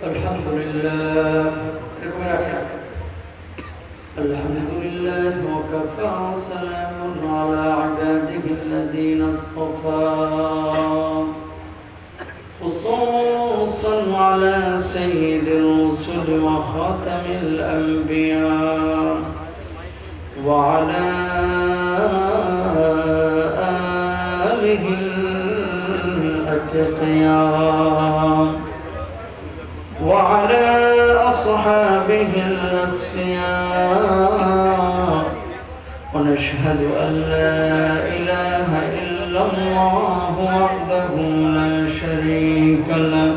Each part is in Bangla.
الحمد لله الحمد لله وكفى وسلام على عباده الذين اصطفى خصوصا على سيد الرسل وخاتم الأنبياء وعلى آله الأتقياء وعلى أصحابه الأصفياء ونشهد أن لا إله إلا الله وحده لا شريك له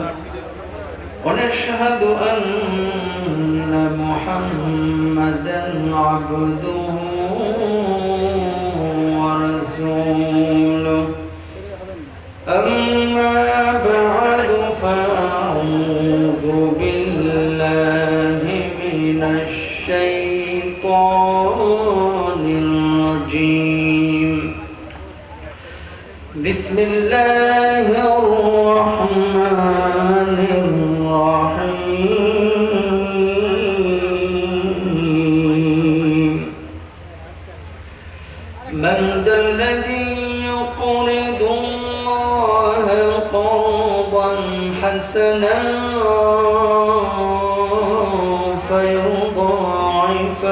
ونشهد أن محمدا عبده ورسوله أما بعد فأعوذ بالله من الشيطان الرجيم بسم الله الرحمن الرحيم من ذا الذي يقرض الله قرضا حسنا فيضاعفه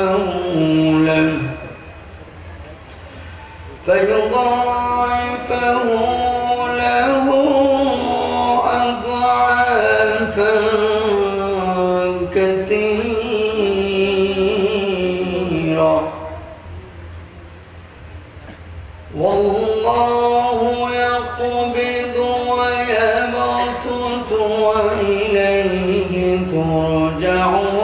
له أضعافا كثيرة والله يقبض ويبسط وإليه ترجعون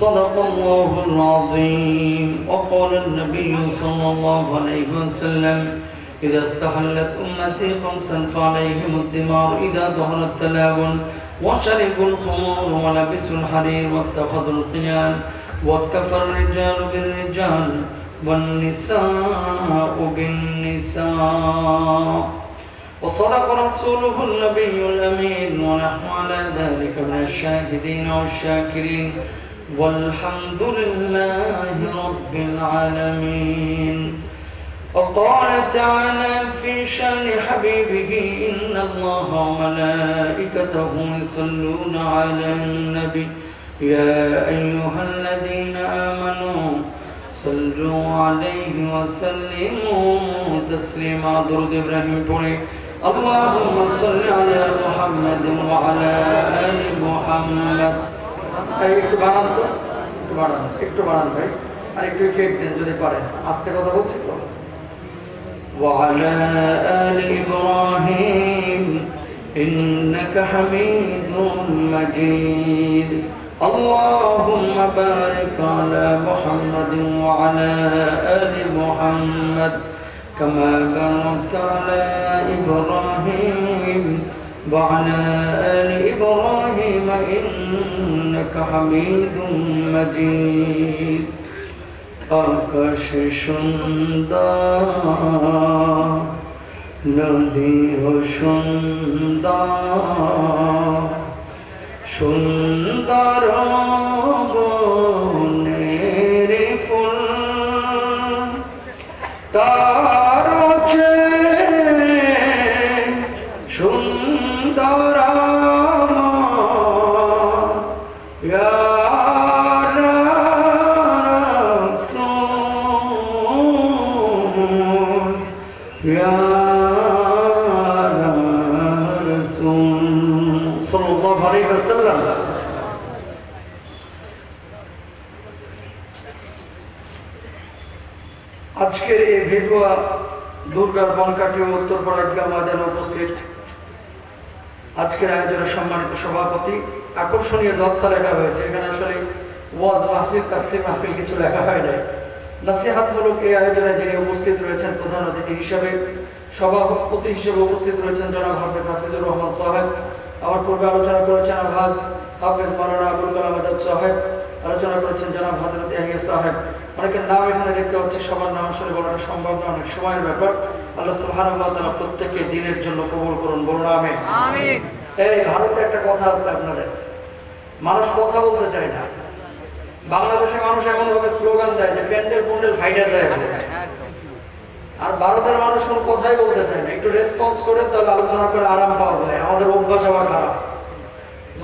صدق الله العظيم. وقال النبي صلى الله عليه وسلم إذا استحلت أمتي خمسا فعليهم الدمار إذا ظهر التلاون وشربوا الخمور ولبسوا الحرير واتخذوا القيان واتكفى الرجال بالرجال والنساء بالنساء وصدق رسوله النبي الأمين ونحن على ذلك من الشاهدين والشاكرين والحمد لله رب العالمين. وقال تعالى في شان حبيبه إن الله وملائكته يصلون على النبي يا أيها الذين آمنوا صلوا عليه وسلموا تسليما. درود إبراهيم পড়ে اللهم صل على محمد وعلى آل محمد. একটু বাড়ান ভাই, আর একটু ইফেক্ট দেন যদি পারেন, আস্তে কথা বলছি তো। وعلى آل إبراهيم إنك حميد مجيد. اللهم بارك على محمد وعلى آل محمد كما باركت على إبراهيم وعلى آل إبراهيم إنك حميد مجيد. আকাশে সুন্দর নদীও সুন্দর সুন্দর বনের ফুল তার সুন্দর আজকের এই ভিড়ুয়া দুর্গার বনকাটি ও উত্তরপাড়া ময়দানে উপস্থিত আজকের আয়োজনের সম্মানিত সভাপতি, আকর্ষণীয় জলসা লেখা হয়েছে। এখানে আসলে ওয়াজ মাহফিল, তাফসীর মাহফিল কিছু লেখা হয় নাই। নসিহতমূলক এই আয়োজনে যিনি উপস্থিত রয়েছেন প্রধান অতিথি হিসেবে, সভাপতি হিসেবে উপস্থিত রয়েছেন জনাব হাফেজ হাফিজুর রহমান সাহেব। আমার পূর্বে আলোচনা করেছেন আলহাজ হাফেজ মাওলানা আবুল কালাম আজাদ সাহেব, আলোচনা করেছেন জনাব হযরত ইয়াহিয়া সাহেব। অনেকের নাম এখানে দেখতে হচ্ছে, সবার নাম আসলে বলাটা সম্ভব না, অনেক সময়ের ব্যাপার। আল্লাহ সুবহানাহু ওয়া তাআলা প্রত্যেককে দ্বীনের জন্য কবুল করুন, বলুন আমিন। আমিন। এই ভারতে একটা কথা আছে আপনাদের, মানুষ কথা বলতে চায় না। বাংলাদেশে মানুষ এমন ভাবে স্লোগান দেয় যে প্যান্ডেল পুন্ডেল ফাইটা যায়, আর ভারতের মানুষ কোনো কথাই বলতে চায় না। একটু রেসপন্স করে তাহলে আলোচনা করে আরাম পাওয়া যায়। আমাদের অভ্যাস আবার খারাপ,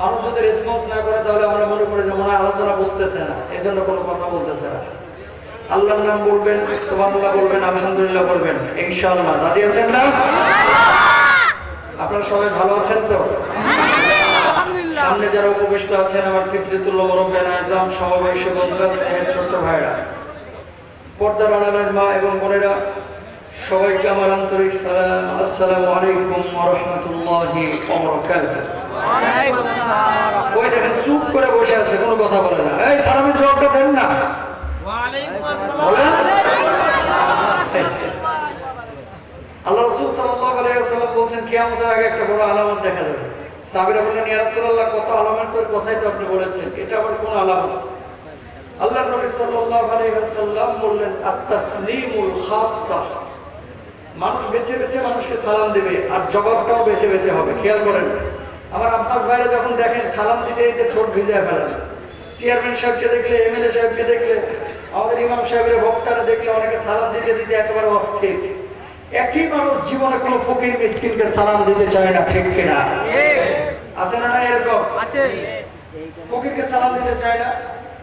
মানুষ যদি রেসপন্স না করে তাহলে আমরা মনে করি যে মনে হয় আলোচনা বুঝতেছে না, এই জন্য কোনো কথা বলতেছে না। আল্লাহর নাম বলবেন, সুবহানাল্লাহ বলবেন, আলহামদুলিল্লাহ বলবেন, ইনশাআল্লাহ। রাজি আছেন না? আপনারা সবাই ভালো আছেন তো? সামনে যারা উপবিষ্ট আছেন, আমার পিতৃতুল্য মুরব্বিয়ান আযম, সমাবেশী বন্ধুরা, স্নেহের ছোট ভাইরা, পর্দার আড়ালের মা এবং বোনেরা, সবাইকে আমার আন্তরিক সালাম। আসসালামু আলাইকুম ওয়া রাহমাতুল্লাহি ওয়া বারাকাতুহু। ওই দেখেন চুপ করে বসে আছে, কোনো কথা বলে না। এই সালামের জবাবটা দেন না। আল্লাহ রাসূল সাল্লাল্লাহু আলাইহি ওয়াসাল্লাম বলেন কিয়ামতের আগে একটা বড় আলামত দেখা যাবে। সাহাবীরা বললেন, ইয়া রাসূলুল্লাহ, কত আলামত করে কথাই তো আপনি বলেছেন, এটা আবার কোন আলামত? আল্লাহর নবী সাল্লাল্লাহু আলাইহি ওয়াসাল্লাম বললেন, আত-তাসলিমুল খাসসা। মানুষ বেছে বেছে মানুষকে সালাম দেবে, আর জবাবটাও বেছে বেছে হবে। খেয়াল করেন, আমার আব্বাস ভাইরা যখন দেখেন সালাম দিতে দিতে ঠোঁট ভিজে ফেলেন। চেয়ারম্যান সাহেবকে দেখলে, এমএলএ সাহেবকে দেখলে, আমাদের ইমাম সাহেবের বক্তারা দেখলে অনেকে সালাম দিতে দিতে একেবারে অস্থির। একই মানুষ জীবনে কোনো ফকির মিসকিনকে সালাম দিতে চায় না, ঠিক কিনা? আছে না? এরকম আছে। ফকিরকে সালাম দিতে চায় না,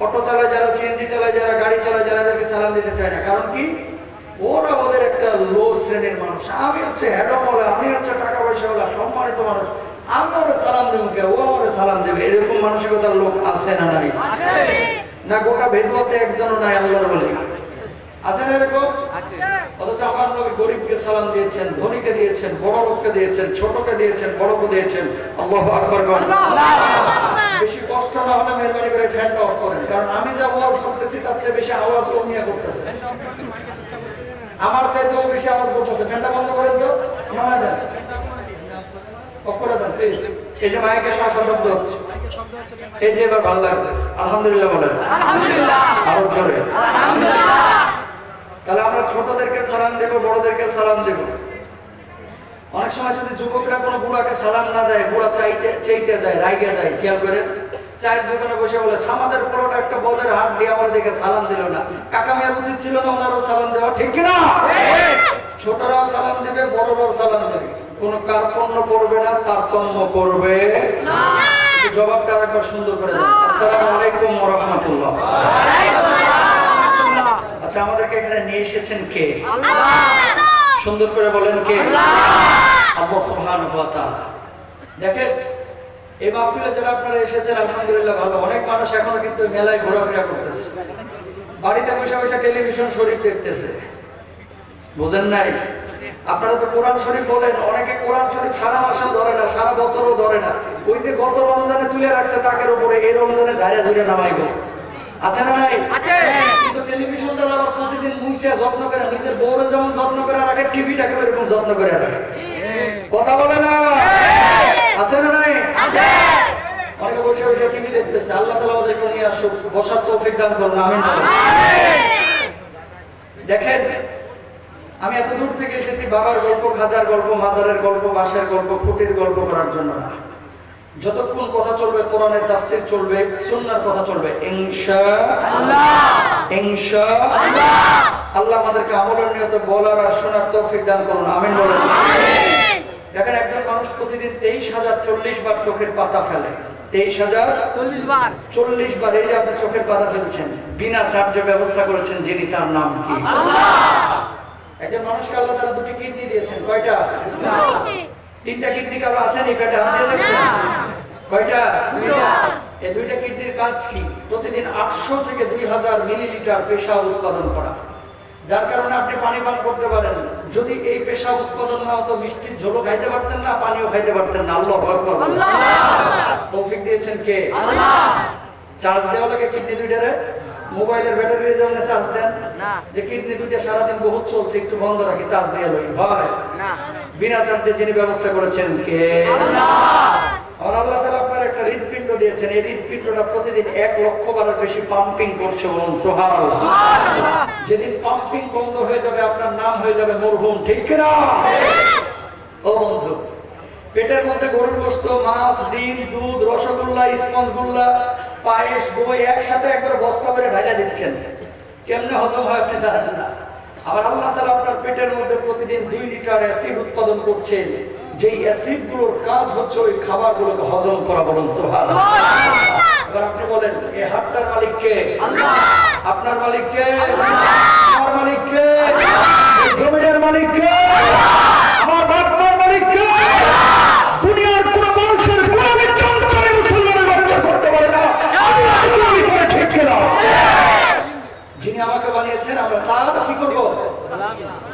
অটো চালায় যারা, সিএনজি চালায় যারা, গাড়ি চালায় যারা, যাদেরকে সালাম দিতে চায় না। কারণ কি? ওরা ওদের একটা লো শ্রেণীর মানুষ। আমি হচ্ছে হেডমওয়ালা, আমি হচ্ছে টাকা পয়সাওয়ালা, সম্মানিত মানুষ, আমি ওরা সালাম দেবো কে, ও আমার সালাম দেবে। এরকম মানসিকতার লোক আছে না? নাই না? গোটা ভেদুয়াতে একজনও নাই আল্লাহর বলি, আছে না এরকম? অথচ আমার নবী গরিবকে সালাম দিয়েছেন, ধনীকে দিয়েছেন, বড় লোককে দিয়েছেন, ছোটকে দিয়েছেন, বড়কে দিয়েছেন। আল্লাহু আকবার। বেশি কষ্ট না হলে মেহরবানি করে ফ্যানটা অফ করেন, কারণ আমি যা ওয়াজ করতেছি তার চেয়ে বেশি আওয়াজ কমিয়ে করতেছে, আমার চাইতেও বেশি আওয়াজ করতেছে। ফ্যানটা বন্ধ করেন তো, নামায় দেন, অফ করে দেন প্লিজ। এই যে মাইকে শব্দ হচ্ছে, এই যে এবার ভালো লাগতেছে। আলহামদুলিল্লাহ বলেন, আলহামদুলিল্লাহ, আরো জোরে আলহামদুলিল্লাহ। তাহলে আমরা ছোটদেরকে সালাম দেব, বড়দেরকে সালাম দেব। অনেক সময় যদি যুবকরা কোনো বুড়াকে সালাম না দেয়, বুড়া চাইতে যায়, রাইগে যায়। খেয়াল করেন, চায়ের দোকানে বসে বলে, আমাদের পুরোটা একটা বলের হাট দিয়ে আমার দেখে সালাম দিল না। কাকা মেয়ের উচিত ছিল না ওনারও সালাম দেওয়া, ঠিক কিনা? ছোটরাও সালাম দেবে, বড়রাও সালাম দেবে, কোনো কার্পণ্য করবে না, তারতম্য করবে না। জবাবটা একবার সুন্দর করে দেন, আসসালামু আলাইকুম ওয়া রাহমাতুল্লাহ। আচ্ছা, আমাদেরকে এখানে নিয়ে এসেছেন কে? আল্লাহ। সুন্দর করে বলেন কে? আল্লাহ সুবহানাহু ওয়া তাআলা। দেখেন, এই মাহফিলে যারা আপনারা এসেছেন, আলহামদুলিল্লাহ ভালো। অনেক মানুষ এখনো কিন্তু মেলায় ঘোরাফেরা করতেছে, বাড়িতে বসে বসে টেলিভিশন শরীফ দেখতেছে। বুঝেন নাই? আপনারা তো কোরআন শরীফ বলেন, অনেকে কোরআন শরীফ সারা মাসেও ধরে না, সারা বছরও ধরে না। ওই যে গত রমজানে তুলে রাখছে তাকের উপরে, এই রমজানে ঝাড়ে ধরে নামাইব। আছে না? নাই? আছে। কিন্তু টেলিভিশন দ্বারা আবার প্রতিদিন মুইছে যত্ন করে, নিজের বউরে যেমন যত্ন করে রাখে, টিভিটাকে এরকম যত্ন করে রাখে। কথা বলে না? আছে না? নাই? আছে। অনেকে বসে বসে টিভি দেখতেছে। আল্লাহ তাআলা ওদেরকে নিয়ে আসুক, বসার তৌফিক দান করুন, আমিন। দেখেন, আমি এত দূর থেকে এসেছি বাবার গল্প, খাজার গল্প, মাজারের গল্প, বাসার গল্প, খুঁটির গল্প করার জন্য না। যতক্ষণ কথা চলবে, কোরআনের তাফসীর চলবে, সুন্নাহর কথা চলবে, ইনশাআল্লাহ। ইনশাআল্লাহ। আল্লাহ আমাদেরকে আমলের নিয়তে বলার আর শোনার তৌফিক দান করুন, আমিন বলেন। আমিন। দেখেন, একজন মানুষ প্রতিদিন 23,040 বার চোখের পাতা ফেলে। 23,040 বার। 40 বার এই যে আপনি চোখের পাতা ফেলছেন, বিনা চার্জে ব্যবস্থা করেছেন যিনি, তার নাম কি? আল্লাহ। একজন মানুষকে আল্লাহ তাআলা দুটি কিডনি দিয়েছেন। কয়টা? তিনটা কিডনি কারো আসেনি পেটে? হাত দিয়ে দেখছেন? কয়টা? এই দুইটা কিডনির কাজ কি? প্রতিদিন 800 থেকে 2000 মিলিলিটার পেশাব উৎপাদন করা, যার কারণে আপনি পানি পান করতে পারেন। যদি এই পেশাব উৎপাদন না হতো, মিষ্টির ঝোলও খাইতে পারতেন না, পানিও খাইতে পারতেন না। আল্লাহু আকবার। তৌফিক দিয়েছেন কে? আল্লাহ। চার্জ দেওয়া লাগে কিডনি দুইটারে? মোবাইলের ব্যাটারির জন্য চার্জ দেন না, যে কিডনি দুইটা সারাদিন বহুত চলছে, একটু বন্ধ রাখি, চার্জ দিয়ে লই, হয় না। বিনা চার্জে যিনি ব্যবস্থা করেছেন কে? আল্লাহ। আর আল্লাহ তাআলা আপনার একটা হৃদপিণ্ড দিয়েছেন, এই হৃদপিণ্ডটা প্রতিদিন 1 লক্ষ বারের বেশি পাম্পিং করছে, বলুন সুবহানাল্লাহ। যেদিন পাম্প পাম্পিং বন্ধ হয়ে যাবে, আপনার নাম হয়ে যাবে মরহুম, ঠিক কিনা? ও বন্ধু, পেটের মধ্যে গরুর গোশত, মাছ, ডিম, দুধ, রসগোল্লা, স্পঞ্জগুল্লা, পায়েস, দই একসাথে একবার বস্তা করে ঢাকা দিচ্ছেন, কেমনে হজম হয় আপনি জানেন না। আবার আল্লাহ তাআলা আপনার পেটের মধ্যে প্রতিদিন 2 লিটার অ্যাসিড উৎপাদন করছেন, যেই অ্যাসিড গুলোর কাজ হচ্ছে ওই খাবারগুলোকে হজম করা। বলুন সুবহানাল্লাহ। এবার আপনি বলেন, এই হাতটার মালিক কে? আল্লাহ। আপনার মালিক কে? আল্লাহ। আমার মালিক কে? আল্লাহ। এই জমির মালিক কে? আমার বাবার মালিক কে? দুনিয়ার কোন মানুষের গোলামি চঞ্চলে মুসলমানের বাচ্চা করতে পারে না, আল্লাহ গোলামি করে, ঠিক কিনা? যিনি আমাকে বানিয়েছেন আমরা তার কি করব?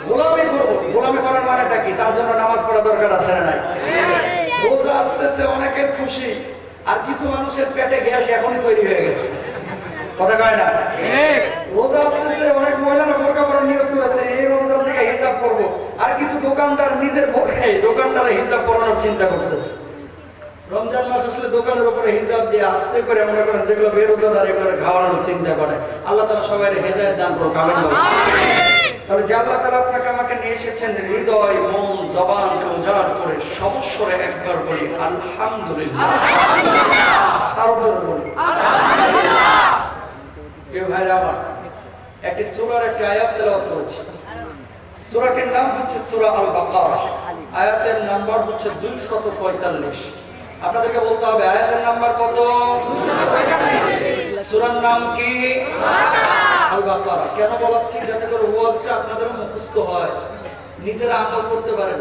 গোলামি করব। গোলামি করার মানেটা কি? তার জন্য নামাজ পড়া দরকার আছে না নাই? রোজা আসতেছে, অনেকের খুশি, আর কিছু মানুষের পেটে গ্যাস এখনই তৈরি হয়ে গেছে, কথা কয় না? রোজা আসতেছে, অনেক মহিলারা বোরকা পরার নিয়ত করেছে, এই রমজান থেকে হিসাব করব, আর কিছু দোকানদার নিজের বোরকায় দোকানদারে হিসাব করানোর চিন্তা করতেছে। রমজান মাস আসলে দোকানের উপরে হিসাব দিয়ে আস্তে করে মনে করেন যেগুলো বেরোজাদার এগুলো খাওয়ানোর চিন্তা করে। আল্লাহ তাআলা সবাই হেদায়েত দান করুন, আমিন। তবে যে আল্লাহ তাআলা আপনাকে আমাকে নিয়ে এসেছেন, হৃদয়, মন, জবানকে উজাড় করে সমস্বরে একবার বলি আলহামদুলিল্লাহ। আরো জোরে বলি আলহামদুলিল্লাহ। প্রিয় ভাইরা আমার, একটি সূরার একটি আয়াত তেলাওয়াত করেছি। সূরাটির নাম হচ্ছে সূরা আল বাকারা, আয়াতের নাম্বার হচ্ছে 245। আপনাদেরকে বলতে হবে আয়াতের নাম্বার কত? সূরার নাম কি? আল বাকারা। কেন বলাচ্ছি? যাতে করে ওয়াজটা আপনাদের মুখস্থ হয়, নিজেরা আমল করতে পারেন।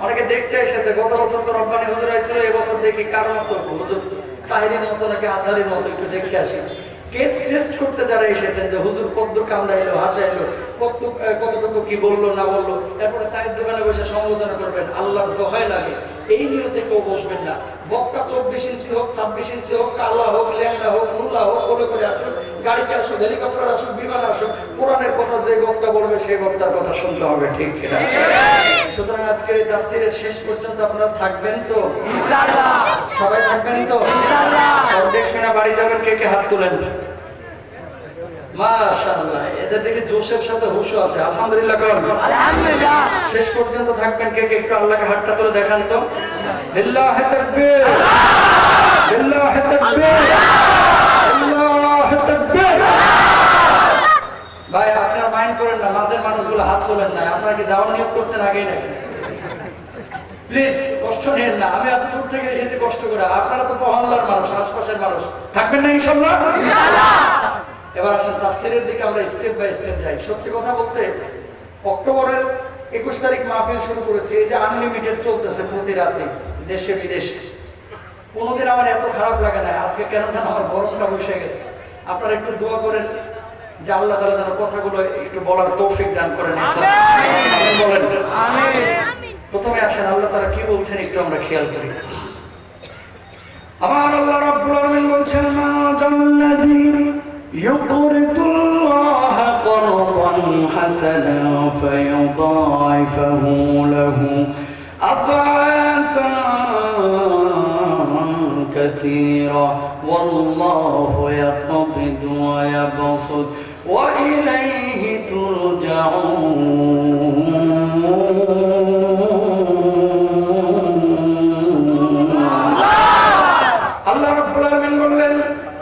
অনেকে দেখতে এসেছে, গত বছর তো রব্বানি হুজুর আইছিল, এবছর দেখি কার মতো হুজুর তাহিরির মতো নাকি আজহারির মতো, একটু দেখে আসি। কেস টেস্ট করতে যারা এসেছেন যে হুজুর কত কান্দাইলো, হাসাইলো, কতটুকু কি বললো না বললো, তারপরে সাইড দোকানে বসে সমালোচনা করবেন, আল্লাহর দোহাই লাগে, এই নিয়তে কেউ বসবেন না। বক্তা 24 ইঞ্চি হোক, 26 ইঞ্চি হোক, কালা হোক, ল্যাংড়া হোক, মুল্লা হোক, বলে করে আসুক, গাড়িতে আসুক, হেলিকপ্টার আসুক, বিমান আসুক, কোরআনের কথা যে বক্তা বলবে সেই বক্তার কথা শুনতে হবে, ঠিক কিনা? সুতরাং আজকের এই তাফসীরের শেষ পর্যন্ত আপনারা থাকবেন তো ইনশাআল্লাহ? সবাই থাকবেন তো ইনশাআল্লাহ? দেখবেন না বাড়ি যাবেন, কে কে হাত তুলেন? মাশাআল্লাহ, এদের দেখে জোশের সাথে হুশও আছে। আলহামদুলিল্লাহ করুন, আলহামদুলিল্লাহ। শেষ পর্যন্ত থাকবেন কে কে? একটু আল্লাহকে হাতটা তুলে দেখান তো। লিল্লাহি তাকবীর, লিল্লাহি তাকবীর, আল্লাহু তাকবীর। ভাই আপনারা মাইন্ড করেন না, মাঝের মানুষগুলো হাত তোলেন না। আপনারা কি যাওয়ার নিয়ত করছেন আগেই নাকি? প্লিজ কষ্ট নেন না, আমি এত দূর থেকে এসেছি কষ্ট করে, আপনারা তো মহল্লার মানুষ, আশপাশের মানুষ, থাকবেন না ইনশাআল্লাহ? ইনশাআল্লাহ। এবার আসেন তাফসীরের দিকে আমরা স্টেপ বাই স্টেপ যাই। সত্যি কথা বলতে অক্টোবরের 21 তারিখ মাহফিল শুরু করেছি, এই যে আনলিমিটেড চলতেছে প্রতি রাতে দেশে বিদেশে, কোনোদিন আমার এত খারাপ লাগে না। আজকে কেন যেন আমার গরমটা বসে গেছে। আপনারা একটু দোয়া করেন যে আল্লাহ তাআলা যেন কথাগুলো একটু বলার তৌফিক দান করেন, আমিন বলেন। আমিন। প্রথমে আসেন আল্লাহ তাআলা কি বলছেন একটু আমরা খেয়াল করি। আমার আল্লাহ রাব্বুল আলামিন বলছেন, মা জাল্লাযী ইউকরিদুল্লাহ করদান হাসানা ফায়ুদাইফাহু লাহু আদআফান কাসীরা ওয়াল্লাহু ইয়াকবিদু ওয়া ইয়াবসুত ওয়া ইলাইহি তুরজাউন। আল্লাহ রাব্বুল আলামিন বললেন,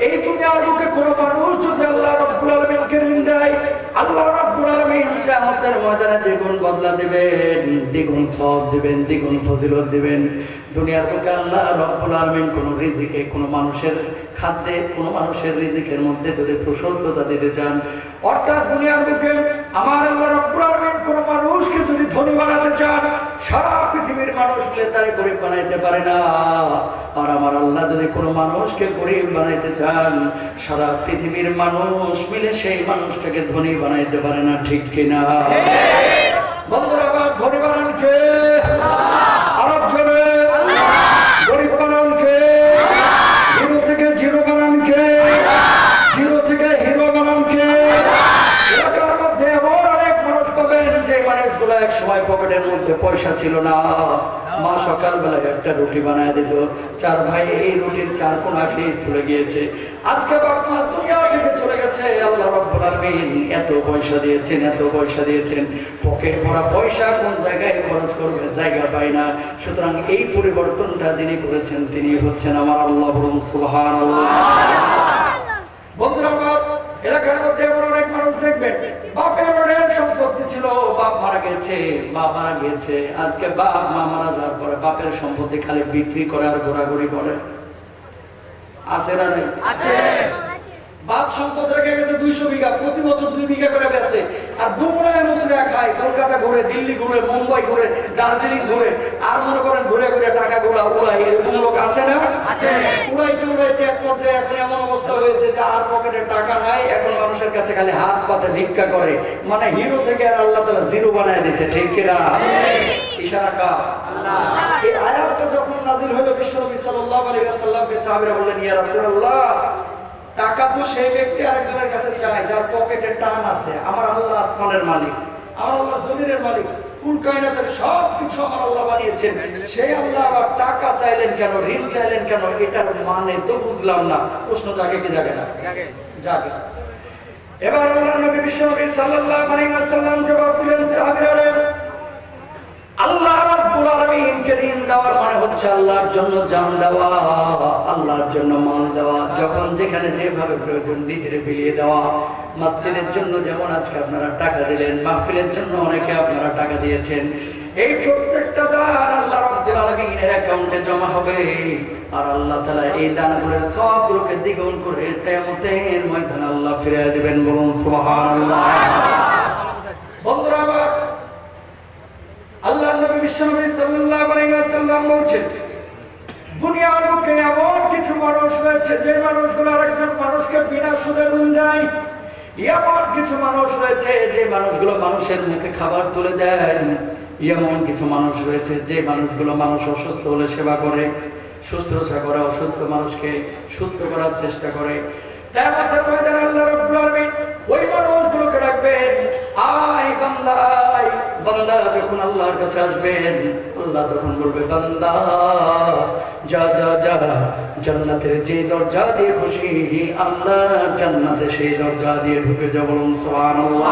এই দুনিয়ার বুকে কোনো মানুষ যদি আল্লাহ রাব্বুল আলামিনকে নিন্দায়, আল্লাহ রাব্বুল আলামিন কিয়ামতের ময়দানে দ্বিগুণ বদলা দিবেন, দ্বিগুণ সওয়াব দিবেন, দ্বিগুণ ফজিলত দিবেন। দুনিয়ার বুকে আল্লাহ রাব্বুল আলামিন কোন রিজিকে, কোন মানুষের খাদ্যে, কোন মানুষের রিজিকের মধ্যে যদি প্রশস্ততা দিতে চান, অর্থাৎ দুনিয়ার বুকে আমার আল্লাহ রাব্বুল আলামিন কোন মানুষকে যদি ধনী বানাতে চান, সারা পৃথিবীর মানুষ মিলে তারে গরিব বানাইতে পারে না। আর আমার আল্লাহ যদি কোন মানুষকে গরিব বানাইতে চান, সারা পৃথিবীর মানুষ মিলে সেই মানুষটাকে ধনী বানাইতে পারে না, ঠিক কিনা? বন্ধুরা, আবার ধনী বানান কে? আরব জনে। গরিব বানান কে? হিরো থেকে জিরো বানান কে? জিরো থেকে হিরো বানান কে? এলাকার মধ্যে এমন অনেক মানুষ পাবেন যে মানুষগুলো এক সময় পকেটের মধ্যে পয়সা ছিল না, মা সকালবেলায় একটা রুটি বানায় দিত, 4 ভাই এই রুটির 4 কোনা খেয়ে স্কুলে গিয়েছে। আজকে বাপ মা দুনিয়া থেকে চলে গেছে, আল্লাহ রাব্বুল আলামিন এত পয়সা দিয়েছেন, এত পয়সা দিয়েছেন, পকেট ভরা পয়সা কোন জায়গায় খরচ করবে জায়গা পায় না। সুতরাং এই পরিবর্তনটা যিনি করেছেন তিনি হচ্ছেন আমার আল্লাহ। বলুন সুবহানাল্লাহ। বন্ধুরা আমার, এলাকার মধ্যে এমন অনেক মানুষ দেখবেন বাপের অনেক সম্পত্তি ছিল, বাপ মারা গেছে, মা মারা গেছে, আজকে বাপ মা মারা যাওয়ার পরে বাপের সম্পত্তি খালি বিক্রি করে আর ঘোরাঘুরি করে। আছে না নাই? আছে। বাপ সম্পদ রেখে গেছে 200 বিঘা, প্রতি বছর 2 বিঘা করে বেচে, আর দুমড়ায় মুচড়া খায়, কলকাতা ঘুরে, দিল্লি ঘুরে, মুম্বাই ঘুরে, দার্জিলিং ঘুরে, আর মনে করেন ঘুরে ঘুরে টাকা গোলা উড়ায়। এরকম লোক আছে না? আছে। উড়াইতে উড়াইতে এক পর্যায়ে এখন এমন অবস্থা হয়েছে যে আর পকেটে টাকা নাই, এখন মানুষের কাছে খালি হাত পাতে ভিক্ষা করে। মানে হিরো থেকে আর আল্লাহ তাআলা জিরো বানায় দিয়েছে, ঠিক কি না? ইশারা কা আল্লাহ। এই আয়াতটা যখন নাযিল হলো, বিশ্বনবী সাল্লাল্লাহু আলাইহি ওয়াসাল্লামকে সাহাবীরা বললেন, ইয়া রাসূলুল্লাহ, টাকা তো সেই ব্যক্তি আরেকজনের কাছে চায় যার পকেটে টান আছে। আমার আল্লাহ আসমানের মালিক, আমার আল্লাহ জমিনের মালিক, কুল কায়নাতের সবকিছু আমার আল্লাহ বানিয়েছেন, সেই আল্লাহ আবার টাকা চাইলেন কেন, ঋণ চাইলেন কেন? এটার মানে তো বুঝলাম না। প্রশ্ন জাগে কি জাগে না? জাগে। এবার আল্লাহর নবী বিশ্বনবী সাল্লাল্লাহু আলাইহি ওয়াসাল্লাম জবাব দিলেন, সাহাবীরা, আল্লাহ রাব্বুল আলামিনকে ঋণ দেওয়ার মানে হচ্ছে আল্লাহর জন্য জান দেওয়া, আল্লাহর জন্য মাল দেওয়া, যখন যেখানে যেভাবে প্রয়োজন নিজেরে বিলিয়ে দেওয়া। মসজিদের জন্য যেমন আজকে আপনারা টাকা দিলেন, মাহফিলের জন্য অনেকে আপনারা টাকা দিয়েছেন, এই প্রত্যেকটা দান আল্লাহ রাব্বুল আলামিনের অ্যাকাউন্টে জমা হবে, আর আল্লাহ তাআলা এই দানগুলোর সবগুলোকে দ্বিগুণ করে কিয়ামতের ময়দানে আল্লাহ ফিরিয়ে দিবেন। বলুন সুবহানাল্লাহ। বন্ধুরা আমার, আল্লাহর নবী বিশ্বনবী সাল্লাল্লাহু আলাইহি ওয়াসাল্লাম বলেছেন, দুনিয়ার বুকে এমন কিছু মানুষ রয়েছে যে মানুষগুলো আরেকজন মানুষকে বিনা সুদে ঋণ দেয়। এমন কিছু মানুষ রয়েছে যে মানুষগুলো মানুষের মুখে খাবার তুলে দেয়। এমন কিছু মানুষ রয়েছে যে মানুষগুলো মানুষ অসুস্থ হলে সেবা করে, শুশ্রূষা করে, অসুস্থ মানুষকে সুস্থ করার চেষ্টা করে। কিয়ামতের ময়দানে আল্লাহ রাব্বুল আলামিন ওই মানুষগুলোকে ডাকবেন, আয় বান্দা, আয় বান্দা। যখন আল্লাহর কাছে আসবেন, আল্লাহ তখন বলবে, বান্দা যা যা যা, জান্নাতের যে দরজা দিয়ে খুশি আল্লাহ জান্নাতে সেই দরজা দিয়ে ঢুকে যা। বলুন সুবহানাল্লাহ।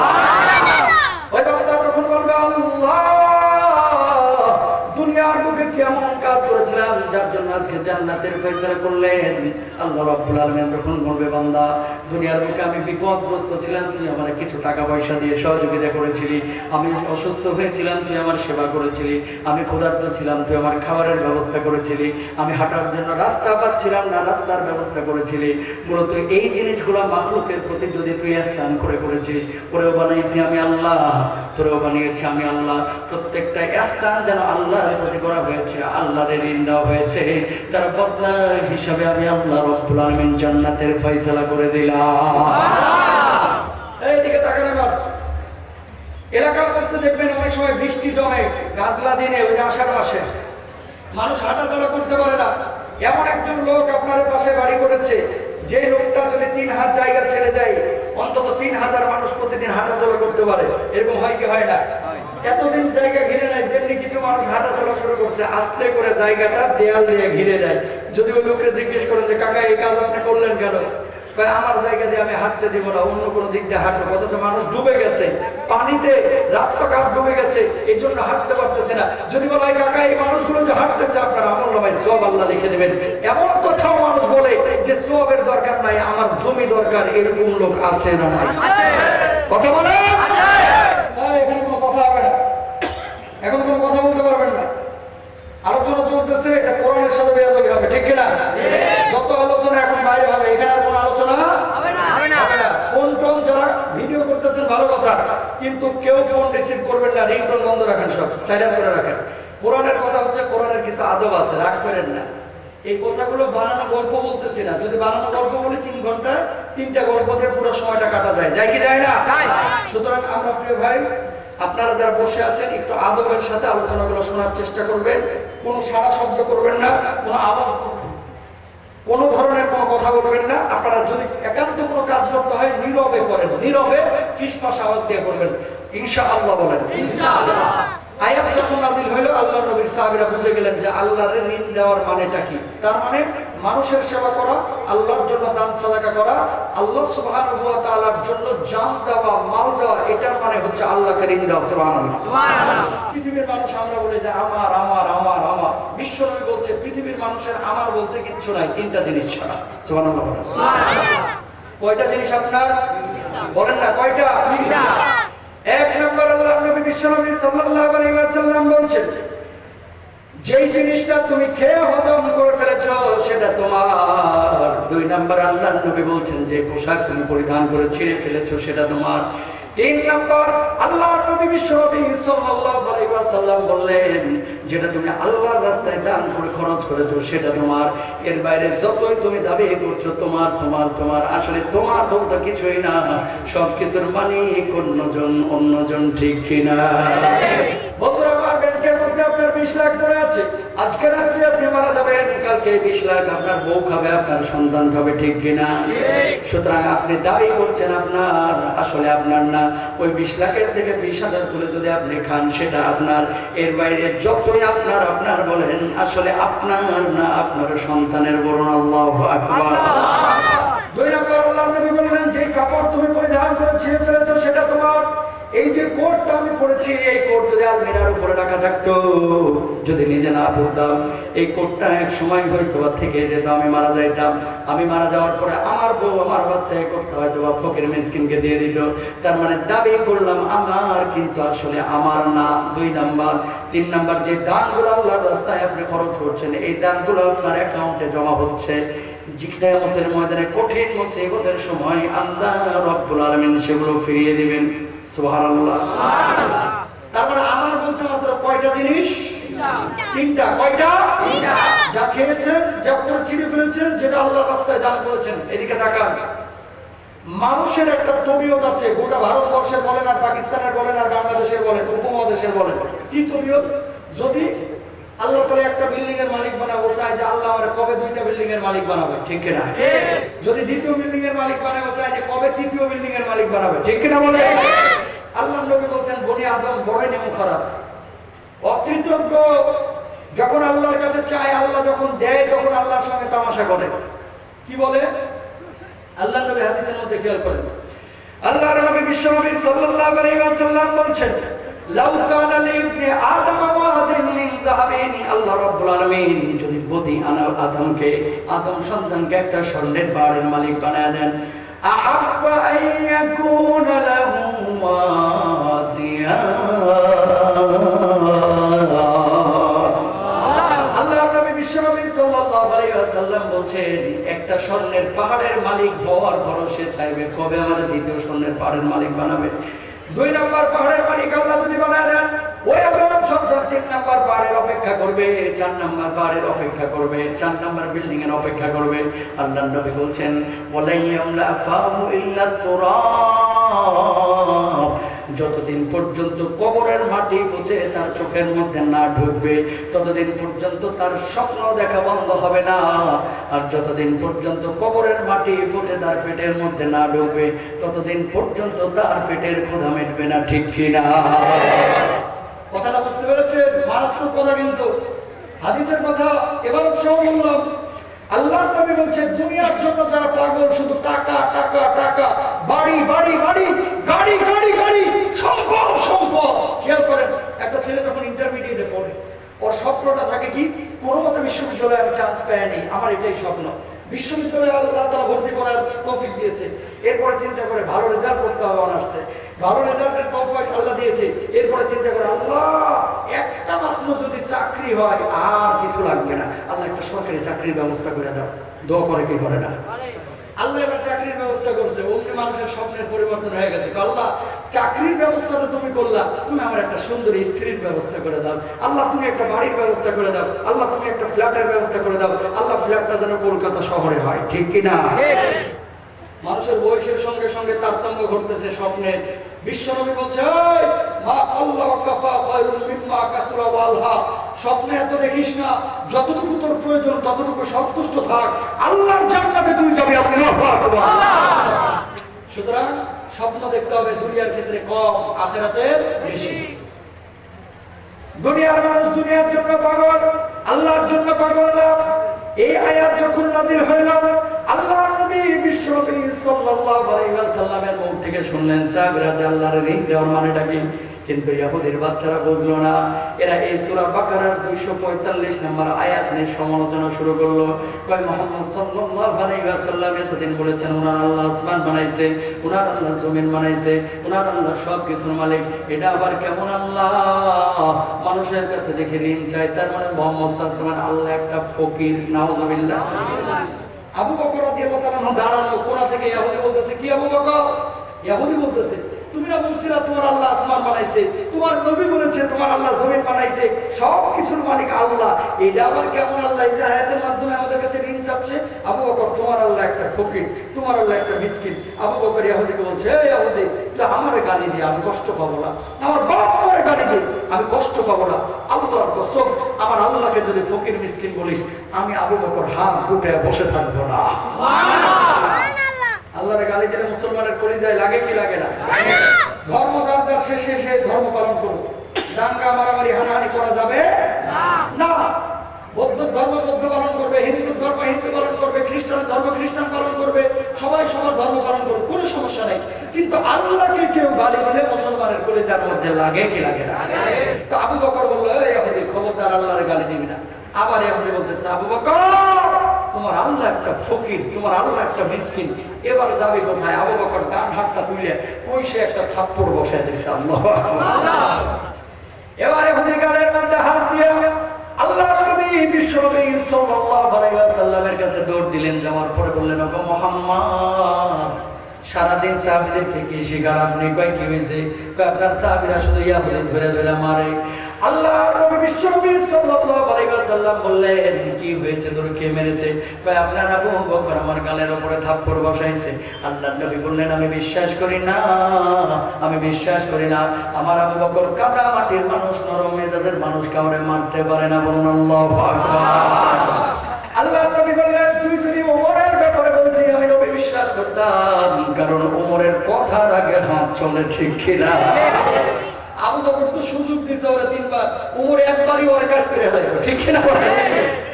ওই বান্দা তখন বলবে, আল্লাহ দুনিয়ার বুকে কেমন কাজ করেছিলাম যার জন্য আজকে জান্নাতের ফয়সালা করলেন। আল্লাহ রাব্বুল আলামিন তখন বলবে, বান্দা দুনিয়ার বুকে আমি বিপদগ্রস্ত ছিলাম, তুই আমার কিছু টাকা পয়সা দিয়ে সহযোগিতা করেছিলি, আমি অসুস্থ হয়েছিলাম, তুই আমার সেবা করেছিলি, আমি ক্ষুধার্ত ছিলাম, তুই আমার খাবারের ব্যবস্থা করেছিলি, আমি হাঁটার জন্য রাস্তা পাচ্ছিলাম না, রাস্তার ব্যবস্থা করেছিলি। মূলত এই জিনিসগুলো মাখলুকের প্রতি যদি তুই ihsan করে করেছিস, ওরেও বানাইছি আমি আল্লাহ, তোরেও বানিয়েছি আমি আল্লাহ, প্রত্যেকটা ihsan যেন আল্লাহর প্রতি করা হয়েছে, আল্লাহর ঋণ দেওয়া হয়েছে, তার বদলা হিসাবে আমি আল্লাহ রাব্বুল আলামিন জান্নাতের ফয়সালা করে দিলাম। এইদিকে তাকান। এবার এলাকার মধ্যে দেখবেন অনেক সময় বৃষ্টি জমে, গাছলা দিনে, ওই আষাঢ় মাসে মানুষ হাঁটাচলা করতে পারে না। এমন একজন লোক আপনার পাশে বাড়ি করেছে, যে লোকটা যদি 3 হাত জায়গা ছেড়ে যায়, অন্তত 3000 মানুষ প্রতিদিন হাঁটাচলা করতে পারে। এরকম হয় কি হয় না? এতদিন জায়গা ঘিরে নেয়, যেমনি কিছু মানুষ হাঁটাচলা শুরু করছে, আস্তে করে জায়গাটা দেয়াল দিয়ে ঘিরে দেয়। যদি ওই লোককে জিজ্ঞেস করেন যে কাকা এই কাজ আপনি করলেন কেন, আমার জায়গা দিয়ে আমি হাঁটতে দিব না, অন্য কোনো দিক দিয়ে হাঁটবো। অথচ মানুষ ডুবে গেছে পানিতে, রাস্তাঘাট ডুবে গেছে, এই জন্য হাঁটতে পারতেছে না। যদি বলা হয় কাকা এই মানুষগুলো যে হাঁটতেছে আপনার আমল নামায় সওয়াব আল্লাহ লিখে দেবেন, এমন কথাও মানুষ বলে যে সওয়াবের দরকার নাই, আমার জমি দরকার, এরকম লোক আছে না? কথা বলে এখানে কোনো কথা হবে না, এখন কোনো কথা বলতে পারবেন না। আলোচনা চলতেছে, এটা কোরআনের সাথে বেয়াদবি হবে, ঠিক কিনা? যত আলোচনা এখন বাইরে হবে, এখানে আর কোনো আলোচনা হবে না। ফোন টোন যারা ভিডিও করতেছেন ভালো কথা, কিন্তু কেউ ফোন রিসিভ করবেন না, রিংটোন বন্ধ রাখেন, সব সাইলেন্ট করে রাখেন। কোরআনের কথা হচ্ছে, কোরআনের কিছু আদব আছে, রাগ করেন না। এই কথাগুলো বানানো গল্প বলতেছি না, যদি বানানো গল্প বলি 3 ঘন্টা 3টা গল্প দিয়ে পুরো সময়টা কাটা যায়, যায় কি যায় না? সুতরাং আমরা প্রিয় ভাই, আপনারা যারা বসে আছেন একটু আদবের সাথে আলোচনাগুলো শোনার চেষ্টা করবেন, কোনো সারা শব্দ করবেন না, কোনো আওয়াজ, কোনো ধরনের কোনো কথা বলবেন না। আপনারা যদি একান্ত কোনো কাজ করতে হয় নীরবে করেন, নীরবে ফিসফাস আওয়াজ দিয়ে করবেন, ইনশাআল্লাহ বলেন। ইনশাআল্লাহ। আয়াত যখন নাযিল হইল, আল্লাহর নবীর সাহাবীরা বুঝে গেলেন যে আল্লাহর ঋণ দেওয়ার মানেটা কি। তার মানে মানুষের সেবা করা, আল্লাহর জন্য দান সাদাকা করা, আল্লাহ সুবহানাহু ওয়া তাআলার জন্য জান দেওয়া, মাল দেওয়া, এটার মানে হচ্ছে আল্লাহকে ঋণ দেওয়া। সুবহানাল্লাহ, সুবহানাল্লাহ। পৃথিবীর মানুষ আমরা বলি যে আমার আমার আমার আমার, বিশ্বনবী বলছে পৃথিবীর মানুষের আমার বলতে কিচ্ছু নাই, তিনটা জিনিস ছাড়া। সুবহানাল্লাহ, সুবহানাল্লাহ। কয়টা জিনিস আপনার? বলেন না কয়টা? তিনটা। এক নম্বর, আল্লাহর নবী বিশ্বনবী সাল্লাল্লাহু আলাইহি ওয়াসাল্লাম বলছেন, যেই জিনিসটা তুমি খেয়ে হজম করে ফেলেছো সেটা তোমার। দুই নম্বর, আল্লাহর নবী বলছেন যে পোশাক তুমি পরিধান করে ছিঁড়ে ফেলেছো সেটা তোমার। তিন নম্বর, আল্লাহর নবী বিশ্বনবী সাল্লাল্লাহু আলাইহি ওয়াসাল্লাম বললেন, যেটা তুমি আল্লাহর রাস্তায় দান করে খরচ করেছো সেটা তোমার। এর বাইরে যতই তুমি দাবি করছো তোমার তোমার তোমার, আসলে তোমার বলতে কিছুই না, সবকিছুর মালিক অন্যজন, ঠিক কিনা? বন্ধুরা আমার, ব্যাংকের মধ্যে আপনার 20 লাখ পড়ে আছে, আজকে রাত্রে আপনি মারা যাবেন, কালকে 20 লাখ আপনার বউ খাবে, আপনার সন্তান খাবে, ঠিক কিনা? সুতরাং আপনি দাবি করছেন আপনার, আসলে আপনার না। ওই 20 লাখের থেকে 20,000 তুলে যদি আপনি খান সেটা আপনার। এর বাইরে যতই আপনার আপনার বলেন, আসলে আপনার না, আপনার সন্তানের। বলুন আল্লাহু আকবার। দুই নম্বর, আল্লাহর নবী বললেন, যে কাপড় তুমি পরিধান করে ছিঁড়ে ফেলেছো সেটা তোমার। এই যে কোটটা আমি পরেছি, এই কোট যদি আলমিরার উপরে রাখা থাকতো, যদি নিজে না পরতাম, এই কোটটা এক সময় হয়তো থেকে যেত, আমি মারা যাইতাম। আমি মারা যাওয়ার পরে আমার বউ আমার বাচ্চা এই কোটটা হয়তো ফকির মিসকিনকে দিয়ে দিত। তার মানে দাবি করলাম আমার, কিন্তু আসলে আমার না। দুই নাম্বার। তিন নাম্বার, যে দানগুলো আল্লাহর রাস্তায় আপনি খরচ করছেন, এই দানগুলো আপনার অ্যাকাউন্টে জমা হচ্ছে। কিয়ামতের ময়দানে কঠিন মুসিবতের সময় আল্লাহ রাব্বুল আলামিন সেগুলো ফিরিয়ে দিবেন। সুবহানাল্লাহ, সুবহানাল্লাহ। তারপরে আমার বলতে মাত্র কয়টা জিনিস? তিনটা। কয়টা? তিনটা। যা খেয়েছেন, যা করে ছিঁড়ে ফেলেছেন, যেটা আল্লাহর রাস্তায় দান করেছেন। এদিকে তাকান। মানুষের একটা তবিয়ত আছে, গোটা ভারতবর্ষের বলেন আর পাকিস্তানের বলেন আর বাংলাদেশের বলেন, উপমহাদেশের বলেন, কি তবিয়ত? যদি আল্লাহ তাআলা একটা বিল্ডিং এর মালিক বানাবো, চাই যে আল্লাহ আমার কবে দুইটা বিল্ডিং এর মালিক বানাবে, ঠিক কিনা? যদি দ্বিতীয় বিল্ডিং এর মালিক বানাবো, চাই যে কবে তৃতীয় বিল্ডিং এর মালিক বানাবে, ঠিক কিনা বলে? আল্লাহর নবী বলছেন, বনি আদম বড় নেমু খারাপ, অকৃতজ্ঞ। যখন আল্লাহর কাছে চায়, আল্লাহ যখন দেয়, তখন আল্লাহর সঙ্গে তামাশা করে। কি বলে? আল্লাহর নবী হাদিসের মধ্যে খেয়াল করেন, আল্লাহর নবী বিশ্বনবী সাল্লাল্লাহু আলাইহি ওয়াসাল্লাম বলছেন, লাউ কানা লিবনি আদম ওয়াদিন মিন যাহাবিন, আল্লাহ রাব্বুল আলামিন যদি বনি আদমকে, আদম সন্তানকে একটা স্বর্ণের পাহাড়ের মালিক বানায় দেন, আহাব্বা আন ইয়াকুনা লাহু ওয়াদিয়া, আল্লাহর নবী বিশ্বনবী সাল্লাল্লাহু আলাইহি ওয়াসাল্লাম বলছেন, একটা স্বর্ণের পাহাড়ের মালিক হওয়ার পর সে চাইবে কবে আমাদের দ্বিতীয় স্বর্ণের পাহাড়ের মালিক বানাবে। দুই নাম্বার পাহাড়ের মালিক আল্লাহ যদি বানায় দেন, ওই আদম সন্তান 3 নাম্বার পাহাড়ের অপেক্ষা করবে, 4 নাম্বার পাহাড়ের অপেক্ষা করবে, 4 নাম্বার বিল্ডিং এর অপেক্ষা করবে। আল্লাহর নবী বলছেন, ওয়ালাইয়ামলা ফাহু ইল্লা তুরাব, যতদিন পর্যন্ত কবরের মাটি পচে তার চোখের মধ্যে না ঢুকবে, ততদিন পর্যন্ত তার স্বপ্ন দেখা বন্ধ হবে না। আর যতদিন পর্যন্ত কবরের মাটি পচে তার পেটের মধ্যে না ঢুকবে, ততদিন পর্যন্ত তার পেটের ক্ষুধা মিটবে না, ঠিক কিনা? কথাটা বুঝতে পেরেছেন? মারাত্মক কথা কিন্তু, হাদিসের কথা। এবার সব বললাম, আল্লাহ নবী বলছে, দুনিয়ার জন্য যারা পাগল, শুধু টাকা টাকা টাকা, বাড়ি বাড়ি বাড়ি, গাড়ি গাড়ি গাড়ি, সম্পদ সম্পদ। খেয়াল করেন, একটা ছেলে যখন ইন্টারমিডিয়েটে পড়ে, ওর স্বপ্নটা থাকে কি, কোনো মতে বিশ্ববিদ্যালয়ে আমি চান্স পাইনি, আমার এটাই স্বপ্ন। বিশ্ববিদ্যালয়ে আল্লাহ তাআলা ভর্তি করার তৌফিক দিয়েছে, এরপরে চিন্তা করে ভালো রেজাল্ট করতে হবে অনার্সে, ভালো রেজাল্টের তৌফিক আল্লাহ দিয়েছে, এরপরে চিন্তা করে আল্লাহ একটা মাত্র যদি চাকরি হয় আর কিছু লাগবে না, আল্লাহ একটা সরকারি চাকরির ব্যবস্থা করে দাও। দোয়া করে কি করে না? আল্লাহ এবার চাকরির ব্যবস্থা করছে, অন্য মানুষের স্বপ্নের পরিবর্তন হয়ে গেছে। আল্লাহ চাকরির ব্যবস্থা তো তুমি করলা, তুমি আমার একটা সুন্দর স্ত্রীর ব্যবস্থা করে দাও। আল্লাহ তুমি একটা বাড়ির ব্যবস্থা করে দাও। আল্লাহ তুমি একটা ফ্ল্যাটের ব্যবস্থা করে দাও। আল্লাহ ফ্ল্যাটটা যেন কলকাতা শহরে হয়, ঠিক কিনা? মানুষের বয়সের সঙ্গে সঙ্গে তারতম্য ঘটতেছে স্বপ্নে। বিশ্বনবী বলছে, মা আল্লাহ কাফা খায়রুম মিম্মা কাসরা ওয়ালহা, স্বপ্নে এত দেখিস না, যতটুকু তোর প্রয়োজন ততটুকু সন্তুষ্ট থাক, আল্লাহর জান্নাতে তুই যাবি। আল্লাহু আকবার। সুতরাং স্বপ্ন দেখতে হবে দুনিয়ার ক্ষেত্রে কম, আখিরাতে বেশি। দুনিয়ার মানুষ দুনিয়ার জন্য পাগল, আল্লাহর জন্য পাগল না। এই আয়াত যখন নাযিল হইল, আল্লাহর নবী বিশ্বনবী সাল্লাল্লাহু আলাইহি ওয়াসাল্লামের মুখ থেকে শুনলেন সাহাবীরা যে আল্লাহর ঋণ দেওয়ার মানেটা কি। কিন্তু ইহুদির বাচ্চারা বুঝলো না। এরা এই সূরা বাকারার 245 নম্বর আয়াত নিয়ে সমালোচনা শুরু করলো। কয় মুহাম্মদ সাল্লাল্লাহু আলাইহি ওয়াসাল্লাম এতদিন বলেছেন ওনার আল্লাহ আসমান বানাইছে, ওনার আল্লাহ জমিন বানাইছে, ওনার আল্লাহ সব কিছুর মালিক। এটা আবার কেমন আল্লাহ? মানুষের কাছে দেখে ঋণ চাই, তার মানে মুহাম্মদ সাল্লাল্লাহু আলাইহি ওয়াসাল্লাম আল্লাহ একটা ফকির। নাউজুবিল্লাহ। আবু বকর রাদিয়াল্লাহু তাআলা দাঁড়ানো কোণা থেকে ইহুদি বলতেছে, কি আবু বকর? ইহুদি বলতেছে, তুমি না বলছিলা তোমার আল্লাহ আসমান বানাইছে, তোমার নবী বলেছে তোমার আল্লাহ জমিন বানাইছে, সব কিছুর মালিক আল্লাহ। এটা আবার কেমন আল্লাহ যে আয়াতের মাধ্যমে আমাদের কাছে ঋণ চাচ্ছে? আবু বকর, তোমার আল্লাহ একটা ফকির, তোমার আল্লাহ একটা মিসকিন। আবু বকর ইহুদিকে বলছে, এই ইহুদি, তুই আমারে গালি দিয়ে আমি কষ্ট পাবো না, আমার বাপ মারে গালি দিয়ে আমি কষ্ট পাবো না। আল্লাহর কসম, আমার আল্লাহকে যদি ফকির মিসকিন বলিস, আমি আবু বকর হাত গুটে বসে থাকবো না। আল্লাহর গালি দিলে মুসলমানের কলিজায় লাগে কি লাগে না? ধর্মকার্যের শেষে সে ধর্ম পালন করুক, দাঙ্গা মারামারি হানাহানি করা যাবে না। বৌদ্ধ ধর্ম বৌদ্ধ পালন করবে, হিন্দু ধর্ম হিন্দু পালন করবে, খ্রিস্টান ধর্ম খ্রিস্টান পালন করবে, সবাই সবার ধর্ম পালন করবে, কোনো সমস্যা নেই। কিন্তু আল্লাহকে কেউ গালি দিলে মুসলমানের কলিজার মধ্যে লাগে কি লাগে না? তো আবু বকর বললো, এই আমাদের খবরদার আল্লাহর গালি দিবি না। আবার আমাদের বলতেছে, আবু বকর, তোমার আল্লাহ একটা ফকির, তোমার আল্লাহ একটা মিসকিন, এবার যাবে কোথায়? আবু বকর ডান হাতটা তুলে ওই সে একটা থাপ্পড় বসায় দিচ্ছে। আল্লাহু আকবার। এবারে গালের মধ্যে হাত দিয়ে আল্লাহর নবী বিশ্বনবী সাল্লাল্লাহু আলাইহি ওয়াসাল্লামের কাছে দৌড় দিলেন। যাওয়ার পরে বললেন, ওগো মুহাম্মদ, সারাদিন সাহাবীদেরকে কি শিকার আপনি? কয় কি হয়েছে? আপনার সাহাবীরা শুধু ইহুদি ধরে ধরে মারে। আল্লাহর নবী বিশ্বনবী সাল্লাল্লাহু আলাইহি ওয়াসাল্লাম বললেন, কি হয়েছে? তোর কে মেরেছে? কয় আপনার আবু বকর আমার গালের উপরে থাপ্পড় বসাইছে। আল্লাহর নবী বললেন, আমি বিশ্বাস করি না, আমি বিশ্বাস করি না। আমার আবু বকর কাটা মাটির মানুষ, নরম মেজাজের মানুষ, কাউরে মারতে পারে না। বলুন আল্লাহু আকবার। আল্লাহর নবী বললেন, তুই যদি ওমরের ব্যাপারে বলতি আমি নবী বিশ্বাস করতাম, কারণ ওমরের কথার আগে হাত চলে, ঠিক কিনা? আবু বকর তো সুযোগ দিছে ওরে তিনবার, ওমর একবারই ওরে কাজ করে হলো, ঠিক কিনা?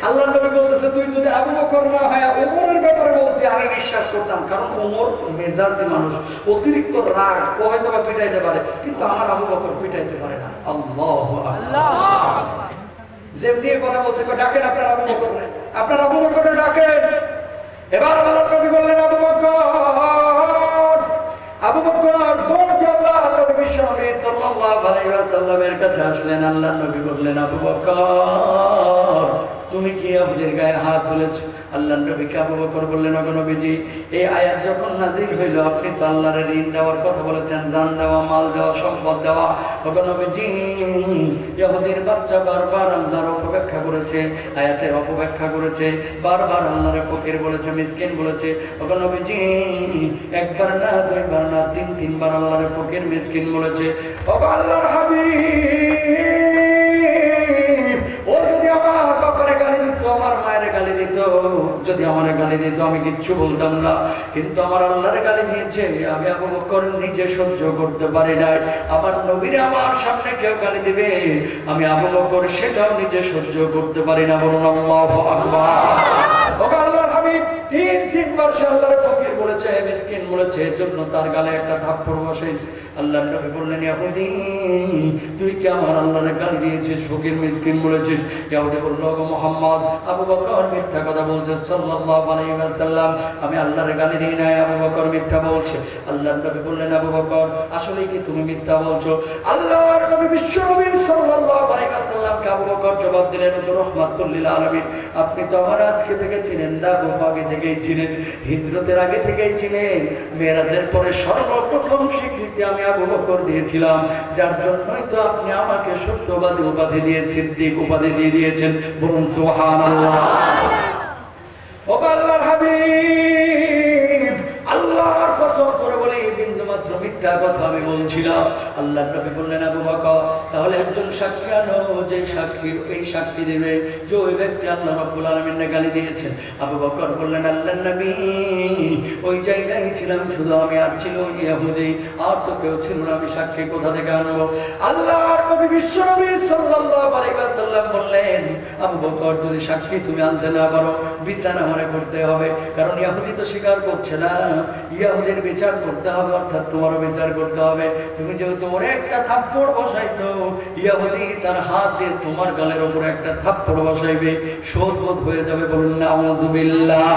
আল্লাহর নবী বলতেছে, তুই যদি আবু বকর না হয় ওমরের ব্যাপারে বলতি আমি বিশ্বাস করতাম, কারণ ওমর মেজাজি মানুষ, অতিরিক্ত রাগ হয়তো বা পিটাইতে পারে, কিন্তু আমার আবু বকর পিটাইতে পারে না। আল্লাহু আকবার। যেমনি কথা বলছে, ডাকেন আপনার আবু বকর, আপনার আবু বকর ডাকেন। এবার আল্লাহর নবী বললেন, আবু বকর, আবু বকর দৌড় দিয়ে আল্লাহর নবী বিশ্বনবী সাল্লাল্লাহু আলাইহি ওয়াসাল্লামের কাছে আসলেন। আল্লাহর নবী বললেন, আবু বকর, তুমি কি আমাদের গায়ে হাত তুলেছ? আল্লাহর নবীকে আবু বকর বললেন, ওগো নবীজি, এই আয়াত যখন নাযিল হইল, আপনি তো আল্লাহর ঋণ দেওয়ার কথা বলেছেন, জান দেওয়া, মাল দেওয়া, সম্পদ দেওয়া। ওগো নবীজি, ইহুদির বাচ্চা বারবার আল্লাহর অপব্যাখ্যা করেছে, আয়াতের অপব্যাখ্যা করেছে, বারবার আল্লাহর ফকির বলেছে, মিসকিন বলেছে। ওগো নবীজি, একবার না, দুইবার না, তিনবার আল্লাহর ফকির মিসকিন বলেছে। ওগো আল্লাহর হাবিব, ও যদি আমার বাপারে গালি দিত, আমার মায়ের গালি দিত, যদি আমার গালি দিত, আমি কিচ্ছু বলতাম না। কিন্তু আমার আল্লাহর গালি দিয়েছে, আমি আবু বকর নিজে সহ্য করতে পারি নাই। আমার নবীর আমার সামনে কেউ গালি দিবে, আমি আবু বকর সেটাও নিজে সহ্য করতে পারি না। বলুন আল্লাহু আকবার। ওগো আল্লাহর হাবিব, তিনবার সে আল্লাহর ফকির বলেছে, মিসকিন বলেছে, এজন্য তার গালে একটা থাপ্পড় বসাইছে। আল্লাহর নবী বললেন, ইহুদি, তুই কি আমার আল্লাহর গালি দিয়েছিস, ফকির মিসকিন বলেছিস? ইহুদি বলল, ওগো মুহাম্মদ, আবু বকর মিথ্যা কথা বলছে সাল্লাল্লাহু আলাইহি ওয়াসাল্লাম, আমি আল্লাহর গালি দিই নাই, আবু বকর মিথ্যা বলছে। আল্লাহর নবী বললেন, আবু বকর, আসলে কি তুমি মিথ্যা বলছো? আল্লাহর নবী বিশ্বনবী সাল্লাল্লাহু আলাইহি ওয়াসাল্লামকে আবু বকর জবাব দিলেন, রাহমাতুল লিল আলামিন, আপনি তো আমার আজকে থেকে চিনেন না, বহু আগে থেকেই চিনেন, হিজরতের আগে থেকেই চিনেন। মেরাজের পরে সর্বপ্রথম স্বীকৃতি আমি আবু বকর দিয়েছিলাম, যার জন্যই তো আপনি আমাকে সত্যবাদী উপাধি দিয়ে, সিদ্দিক উপাধি দিয়ে দিয়েছেন। বলুন সুবহানাল্লাহ। ও আল্লাহর হাবিব, আল্লাহর কসম করে বলি, বিন্দুমাত্র মিথ্যা মিথ্যা কথা আমি বলছিলাম। আল্লাহ নবী বললেন, আবু বকর তাহলে একজন সাক্ষী আনো, যে সাক্ষী এই সাক্ষী দেবে যে ওই ব্যক্তি আল্লাহ রাব্বুল আলামিনের গালি দিয়েছে। আবু বকর বললেন, আল্লাহর নবী ওই জায়গায় ছিলাম শুধু আমি, আর ছিল ইহুদি, আর তো কেউ ছিল না, আমি সাক্ষী কোথা থেকে আনবো? আল্লাহর নবী বিশ্বনবী সাল্লাল্লাহু আলাইহি ওয়াসাল্লাম বললেন, আবু বকর যদি সাক্ষী তুমি আনতে না পারো বিচার আমারে করতে হবে, কারণ ইহুদি তো স্বীকার করছে না, ইহুদির বিচার করতে হবে, অর্থাৎ তোমারও বিচার করতে হবে। তুমি যেহেতু ওরে একটা থাপ্পড় বসাইছো, ইহুদি তার হাত দিয়ে তোমার গালের উপরে একটা থাপ্পড় বসাইবে, শোধবোধ হয়ে যাবে। বলুন নাউযুবিল্লাহ।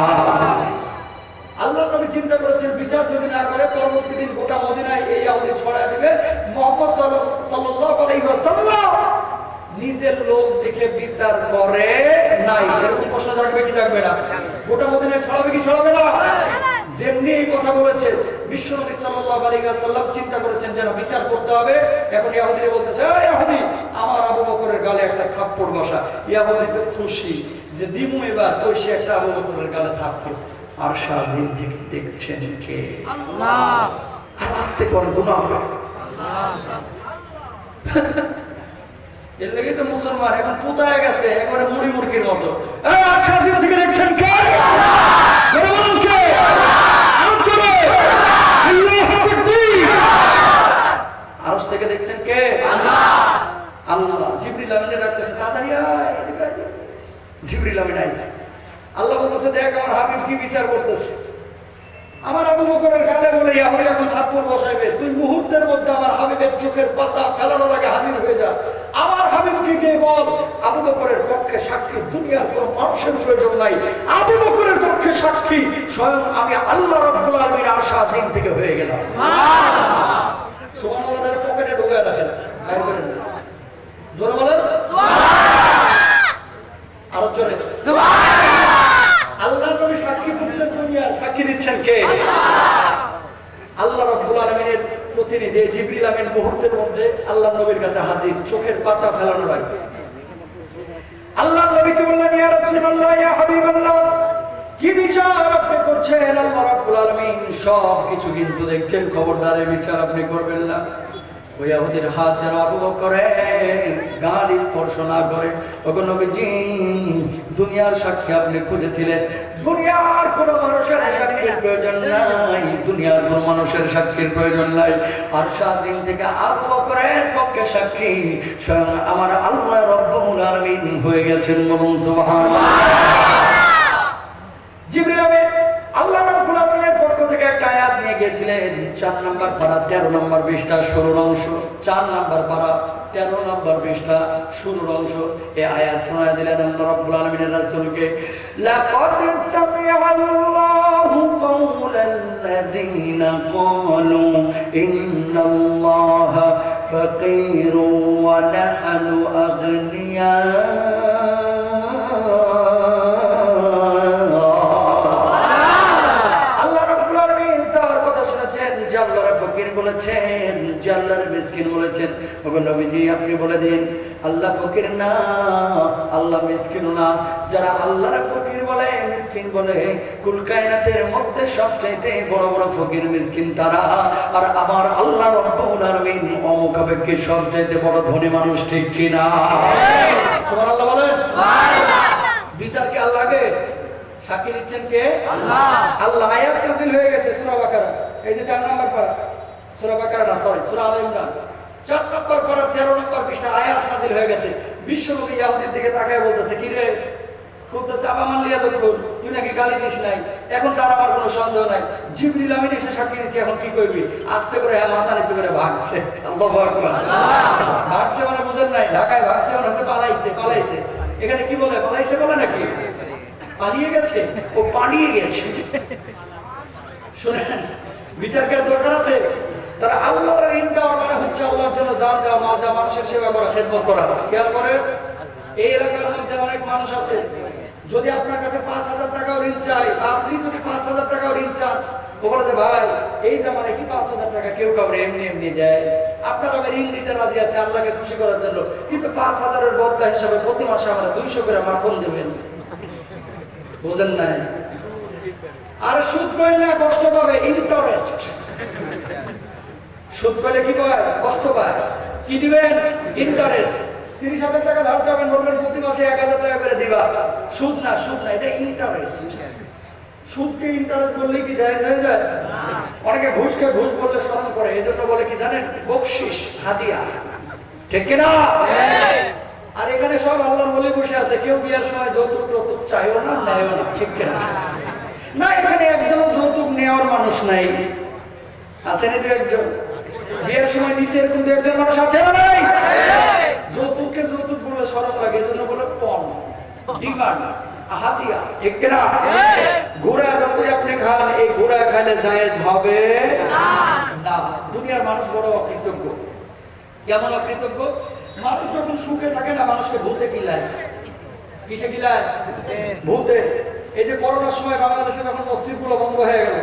আল্লাহ নবী চিন্তা করেছেন বিচার যদি না করে পরবর্তী দিন গোটা মদিনায় এই ইহুদি ছড়ায় দিবে। মুহাম্মদ সাল্লাল্লাহু আলাইহি ওয়াসাল্লাম নিজের লোক দেখে বিচার করে নাই, এরকম প্রশ্ন জাগবে কি জাগবে না? গোটা মদিনায় ছড়াবে কি ছড়াবে না? যেমনি এই কথা বলেছে বিশ্বনবী সাল্লাল্লাহু আলাইহি ওয়াসাল্লাম চিন্তা করেছেন যেন বিচার করতে হবে। এখন ইহুদিরা বলতেছে, এই ইহুদি আমার আবু বকরের গালে একটা থাপ্পড় বসা। ইহুদি তো খুশি যে দিমু এবার কইছে একটা আবু বকরের গালে থাপ্পড়। আর শাহিন দেখছেন কে? আল্লাহ। আস্তে কোন গুনাহ আল্লাহ। এর লেগে তো মুসলমান এখন কোথায় গেছে, একবারে মুড়ি মুরগির মতো। এই আচ্ছা থেকে দেখছেন কে? বলুন কে? আরশ থেকে দেখছেন কে? আল্লাহ। আল্লাহ। জিবরিল আমিনের ডাকতেছে, তাড়াতাড়ি আয়, এদিকে আয়। জিবরিল আমিন আইছে। আল্লাহ বলতেছে, দেখ আমার হাবিব কি বিচার করতেছে। আমার আবু বকরের গালে বলে ইহুদি এখন থাপ্পড় বসাইবে, তুই মুহূর্তের মধ্যে আমার হাবিবের চোখের পাতা ফেলানোর আগে হাজির হয়ে যা। আমার হাবিবকে গিয়ে বল, আবু বকরের পক্ষে সাক্ষী দুনিয়ার কোন মানুষের প্রয়োজন নাই, আবু বকরের পক্ষে সাক্ষী স্বয়ং আমি আল্লাহ রাব্বুল আলামিন আরশ আজিম থেকে হয়ে গেলাম। সুবহানাল্লাহ। পকেটে ঢুকে রাখেন, বাইর করেন, জোরে বলেন সুবহানাল্লাহ। আরো জোরে সুবহানাল্লাহ। আল্লাহর নবী সাক্ষী দিচ্ছেন, দুনিয়া সাক্ষী দিচ্ছেন কে? আল্লাহ রাব্বুল আলামিনের প্রতিনিধি জিবরিল আমিন মুহূর্তের মধ্যে আল্লাহর নবীর কাছে হাজির, চোখের পাতা ফেলানোর আগে। আল্লাহর নবীকে বললেন, ইয়া রাসূলুল্লাহ, ইয়া হাবিবাল্লাহ, কি বিচার আপনি করছেন? আল্লাহ রাব্বুল আলামিন সব কিছু কিন্তু দেখছেন, খবরদার এই বিচার আপনি করবেন না। ওই ইহুদির হাত যেন আবু বকরের গাল স্পর্শ না করে। ওগো নবীজি, দুনিয়ার সাক্ষী আপনি খুঁজেছিলেন, দুনিয়ার কোন মানুষের সাক্ষীর প্রয়োজন নাই, দুনিয়ার কোন মানুষের সাক্ষীর প্রয়োজন নাই। আর শাহিন থেকে আবু বকরের পক্ষে সাক্ষী স্বয়ং আমার আল্লাহ রাব্বুল আলামিন হয়ে গেছেন। বলুন সুবহানাল্লাহ। জিবরিল আমিন আল্লাহ রাব্বুল আলামিনের পক্ষ থেকে একটা আয়াত নিয়ে গিয়েছিলেন, 4 নম্বর পারা 13 নম্বর পৃষ্ঠা 16 অংশ, 4 নম্বর পারা 13 নম্বর পৃষ্ঠা 16 অংশ। এই আয়াত শোনায় দিলেন আল্লাহ রাব্বুল আলামিনের রাসূলকে, লাকাদ সামিআল্লাহু কাওলাল্লাযীনা ক্বালু ইন্নাল্লাহা ফাকীরুন ওয়া নাহনু আগনিয়া। বলেছেন যে আল্লাহর মিসকিন বলেছেন। ওগো নবীজি আপনি বলে দিন, আল্লাহ ফকির না, আল্লাহ মিসকিন না। যারা আল্লাহর ফকির বলে, মিসকিন বলে, কুল কায়নাতের মধ্যে সবচেয়ে বড় বড় ফকির মিসকিন তারা। আর আমার আল্লাহ রাব্বুল আলামিন অমুখাপেক্ষে সবচেয়ে বড় ধনী মানুষ, ঠিক কিনা? সুবহানাল্লাহ বলেন। সুবহানাল্লাহ। বিচার কি আল্লাহকে? সাক্ষী দিচ্ছেন কে? আল্লাহ। আল্লাহ। আয়াত নাযিল হয়ে গেছে সূরা বাকারা, এই যে 4 নম্বর পারা, সূরা বাকারা না, সরি সূরা আলে ইমরান 4 নম্বর পারা 13 নম্বর পৃষ্ঠা আয়াত নাযিল হয়ে গেছে। বিশ্বনবী ইহুদির দিকে তাকায় বলতেছে, কি রে বলতেছে, আবা মানলিয়া তো তুই নাকি গালি দিস নাই, এখন তার আমার কোনো সন্দেহ নাই। জিবরিল আমিন এসে সাক্ষী দিচ্ছে, এখন কি করবি? আস্তে করে মাথা নিচু করে ভাগছে। আল্লাহু আকবার। ভাগছে মানে বুঝেন নাই, ঢাকায় ভাগছে মানে হচ্ছে পালাইছে। পালাইছে এখানে কি বলে? পালাইছে বলে নাকি? পালিয়ে গেছে, ও পালিয়ে গেছে। শুনেন, বিচার কি দরকার আছে? তারা আল্লাহর ঋণ দেওয়া মানে হচ্ছে আল্লাহর জন্য জান দেওয়া, মাল দেওয়া, মানুষের সেবা করা, খেদমত করা। খেয়াল করে, এই এলাকার মধ্যে অনেক মানুষ আছে, যদি আপনার কাছে 5,000 টাকাও ঋণ চাই, আপনি যদি 5,000 টাকাও ঋণ চান, ও বলে যে ভাই এই জামানায় কি 5,000 টাকা কেউ কাউরে এমনি এমনি দেয়, আপনারা আমি ঋণ দিতে রাজি আছে আল্লাহকে খুশি করার জন্য, কিন্তু 5,000-এর বদলা হিসাবে প্রতি মাসে আমরা 200 করে মাখন দেবেন। বুঝেন নাই? আর সুদ কইলে কষ্ট পাবে, ইন্টারেস্ট। সুদ পেলে কি পায়? কষ্ট পায়। কি দিবেন? ইন্টারেস্ট। 30,000 টাকা ধার চাবেন, বলবেন প্রতি মাসে 1,000 টাকা করে দিবা। সুদ না, সুদ না, এটা ইন্টারেস্ট। সুদকে ইন্টারেস্ট বললে কি জায়েজ হয়ে যায়? অনেকে ঘুষকে ঘুষ বললে শরম করে, এই জন্য বলে কি জানেন? বকশিস, হাদিয়া। ঠিক কিনা? আর এখানে সব আল্লাহর বলে বসে আছে, কেউ বিয়ার সময় যৌতুক টৌতুক চাইও না, নেয়ও না। ঠিক কিনা? না, এখানে একজনও যৌতুক নেওয়ার মানুষ নাই। আছেন এই একজন? বিয়ের সময় নিচে এরকম দু একজন মানুষ আছে না নাই? যৌতুককে যৌতুক বলে শরম লাগে, এজন্য বলে পণ, ডিমান্ড, হাতিয়া। ঠিক কিনা? ঘোড়া যতই আপনি খান, এই ঘোড়া খাইলে জায়েজ হবে না। দুনিয়ার মানুষ বড় অকৃতজ্ঞ। কেমন অকৃতজ্ঞ? মানুষ যখন সুখে থাকে না, মানুষকে ভূতে কিলায়। কিসে কিলায়? ভূতে। এই যে করোনার সময় বাংলাদেশে যখন মসজিদগুলো বন্ধ হয়ে গেল,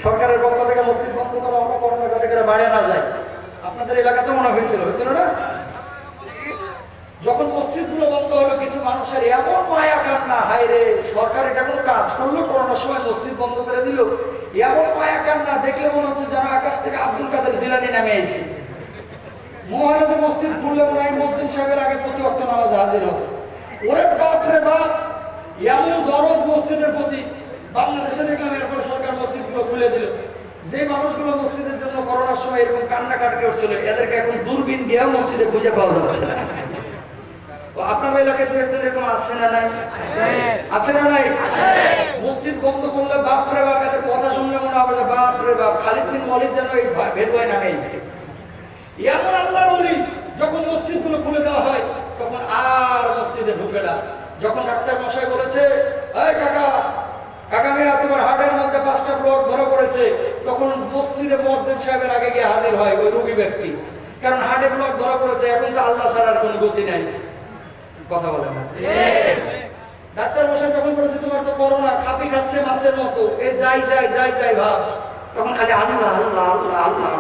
সরকারের পক্ষ থেকে মসজিদ বন্ধ করা হলো, করোনা যাতে করে বাইরে না যায়। আপনাদের এলাকাতে মনে হয়েছিল না? যখন মসজিদগুলো বন্ধ হলো, কিছু মানুষের এমন মায়া কান্না, হায় রে, সরকার এটা কোনো কাজ করলো, করোনার সময় মসজিদ বন্ধ করে দিল। এমন মায়া কান্না দেখলে মনে হচ্ছে যেন আকাশ থেকে আব্দুল কাদের জিলানী নামে এসেছে। মহারাজা মসজিদ খুললে মনে হয় মসজিদ সাহেবের আগে প্রতি ওয়াক্ত নামাজ হাজির হবে। ওরে বাপ রে বাপ, এমন দরদ মসজিদের প্রতি। বাংলাদেশে দেখলাম এরপরে সরকার মসজিদগুলো খুলে দিল। যে মানুষগুলো মসজিদের জন্য করোনার সময় এরকম কান্নাকাটি করছিল, এদেরকে এখন দূরবীন দিয়েও মসজিদে খুঁজে পাওয়া যাচ্ছে না। আপনার এলাকায় দু একজন এরকম আছে না নাই? আছে না নাই? মসজিদ বন্ধ করলে বাপ রে বাপ, এদের কথা শুনলে মনে হবে যে বাপ রে বাপ, খালিদ বিন ওয়ালিদ যেন এই ভেদুয়ায় নামে এসেছে। এমন আল্লাহ বলি, যখন মসজিদগুলো খুলে দেওয়া হয় তখন আর মসজিদে ঢুকে না। যখন ডাক্তার মশাই বলেছে, এই কাকা মিয়া, তোমার হার্টের মধ্যে 5টা ব্লক ধরা পড়েছে, তখন মসজিদে মুয়াজ্জিন সাহেবের আগে গিয়ে হাজির হয় ওই রোগী ব্যক্তি। কারণ হার্টে ব্লক ধরা পড়েছে, এখন তো আল্লাহ ছাড়ার কোনো গতি নাই। কথা বলে না। ডাক্তার মশাই যখন বলেছে তোমার তো করোনা, খাপি খাচ্ছে মাছের মতো, এ যাই যাই যাই যাই ভাব, তখন খালি আল্লাহ আল্লাহ আল্লাহ আল্লাহ।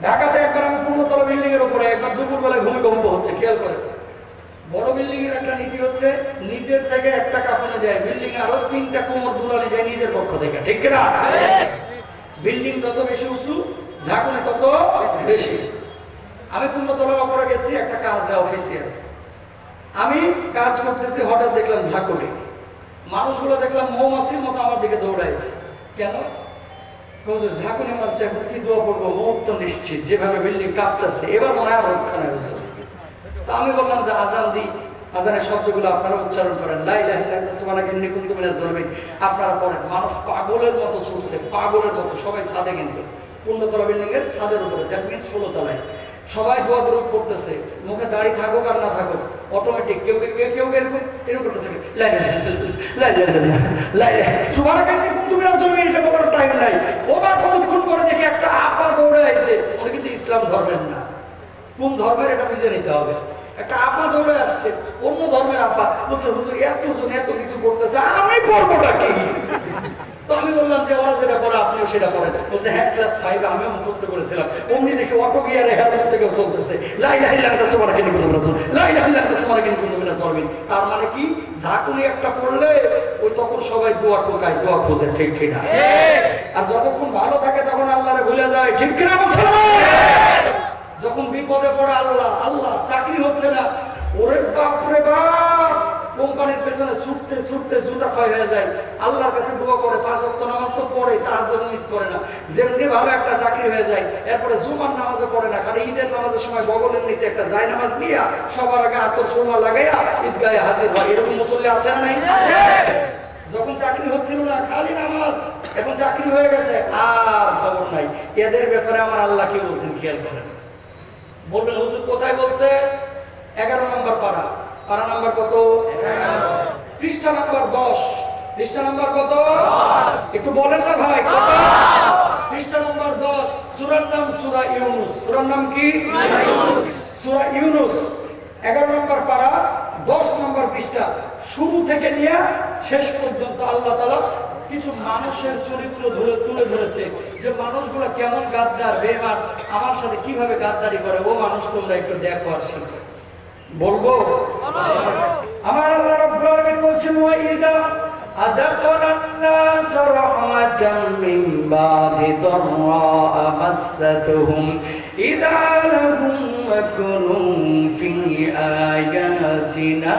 ঢাকাতে একবার আমি 15তলা বিল্ডিং এর উপরে একবার দুপুরবেলায় ভূমিকম্প হচ্ছে, খেয়াল করে। বড় বিল্ডিং এর একটা নীতি হচ্ছে, নিজের থেকে একটা কাঁপানো যায়, বিল্ডিং এ আরো 3টা কোমর দুলানি যায় নিজের পক্ষ থেকে। ঠিক কিনা? বিল্ডিং যত বেশি উঁচু, ঝাঁকুনি তত বেশি। আমি 15তলার উপরে গেছি একটা কাজে, অফিসিয়াল। আমি কাজ করতেছি, হঠাৎ দেখলাম ঝাঁকুনি। মানুষগুলো দেখলাম মৌমাছির মতো আমার দিকে দৌড়াইছে। কেন? ঝাঁকুনি মারছে, এখন কি দোয়া করবো? মুহূর্ত নিশ্চিত, যেভাবে বিল্ডিং কাঁপতেছে, এবার মনে হয় রক্ষা নেই। তো আমি বললাম যে আজান দিই, আজানের শব্দগুলো আপনারা উচ্চারণ করেন, লা ইলাহা ইল্লাল্লাহ সুবহানাকা ইন্নী কুনতু মিনাজ জালিমিন, আপনারা পড়েন। মানুষ পাগলের মতো ছুটছে, পাগলের মতো। সবাই ছাদে, কিন্তু 15তলা বিল্ডিং এর ছাদের উপরে, দ্যাট মিনস 16 তলায়। সবাই দোয়া দরুদ করতেছে, মুখে দাড়ি থাকুক আর না থাকুক, অটোমেটিক। কেউ কেউ এরকম করতেছে, লা ইলাহা ইল্লাল্লাহ লা ইলাহা সুবহানাকা ইন্নী কুনতু মিনাজ জালিমিন, এটা বলার টাইম নাই। ওবা কতক্ষণ পরে দেখি একটা আপা দৌড়ে আইছে। উনি কিন্তু ইসলাম ধর্মের না, কোন ধর্মের এটা বুঝে নিতে হবে। একটা আপা দৌড়ে আসছে, অন্য ধর্মের আপা, বলছে হুজুর এতজন এত কিছু করতেছে, আমি পড়বোটা কি? তো আমি বললাম যে ওরা যেটা করে আপনিও সেটা করেন। বলছে হ্যাঁ, ক্লাস 5 আমিও মুখস্থ করেছিলাম। অমনি দেখে অটো গিয়ারে হেলমেট থেকে চলতেছে, লা ইলাহা ইল্লাল্লাহ সুবহানাকা ইন্নী কুনতু মিনাজ জালিমিন, লা ইলাহা ইল্লাল্লাহ সুবহানাকা ইন্নী কুনতু মিনাজ জালিমিন। তার মানে কি? ঝাঁকুনি একটা পড়লে ওই তখন সবাই দোয়া টোকায়, দোয়া খোঁজে। ঠিক কিনা? আর যতক্ষণ ভালো থাকে তখন আল্লাহরে ভুলে যায়। ঠিক কিনা মুসলমান? যখন বিপদে পড়ে আল্লাহ আল্লাহ, চাকরি হচ্ছে না, ওরে বাপ রে বাপ, কোম্পানির পেছনে ছুটতে ছুটতে জুতা ক্ষয় হয়ে যায়, আল্লাহর কাছে দোয়া করে, 5 ওয়াক্ত নামাজ তো পড়ে, তাহাজ্জুদ মিস করে না, যেমনি ভাবে একটা চাকরি হয়ে যায়। এরপরে জুমার নামাজও পড়ে না, খালি ঈদের নামাজের সময় বগলের নিচে একটা জায় নামাজ নিয়ে সবার আগে আতর সুরমা লাগাইয়া ঈদগাহে হাজির হয়। এরকম মুসল্লি আছে না নাই? যখন চাকরি হচ্ছিল না খালি নামাজ, এখন চাকরি হয়ে গেছে আর খবর নাই। এদের ব্যাপারে আমার আল্লাহ কি বলছেন খেয়াল করেন। বলবেন হুজুর কোথায় বলছে? 11 নম্বর পারা। পারা নাম্বার কত? 11। পৃষ্ঠা নাম্বার 10। পৃষ্ঠা নাম্বার কত? 10। একটু বলেন না ভাই কত? পৃষ্ঠা নাম্বার 10। সূরার নাম সূরা ইউনূস। সূরার নাম কি? সূরা ইউনূস। সূরা ইউনূস 11 নম্বর পারা, 10 নম্বর পৃষ্ঠা। শুরু থেকে নিয়ে শেষ পর্যন্ত আল্লাহ তাআলা কিছু মানুষের চরিত্র তুলে ধরেছে, যে মানুষগুলো কেমন গাদ্দার, বেঈমান, আমার সাথে কিভাবে গাদ্দারি করে। ও মানুষ তোমরা একটু দেখো আর শিখো। বলবো? আমার আল্লাহ রাব্বুল আলামিন বলছেন, ওয়া ইযা أذقنا الناس رحمة من بعد ضراء مستهم إذا لهم مكر في آياتنا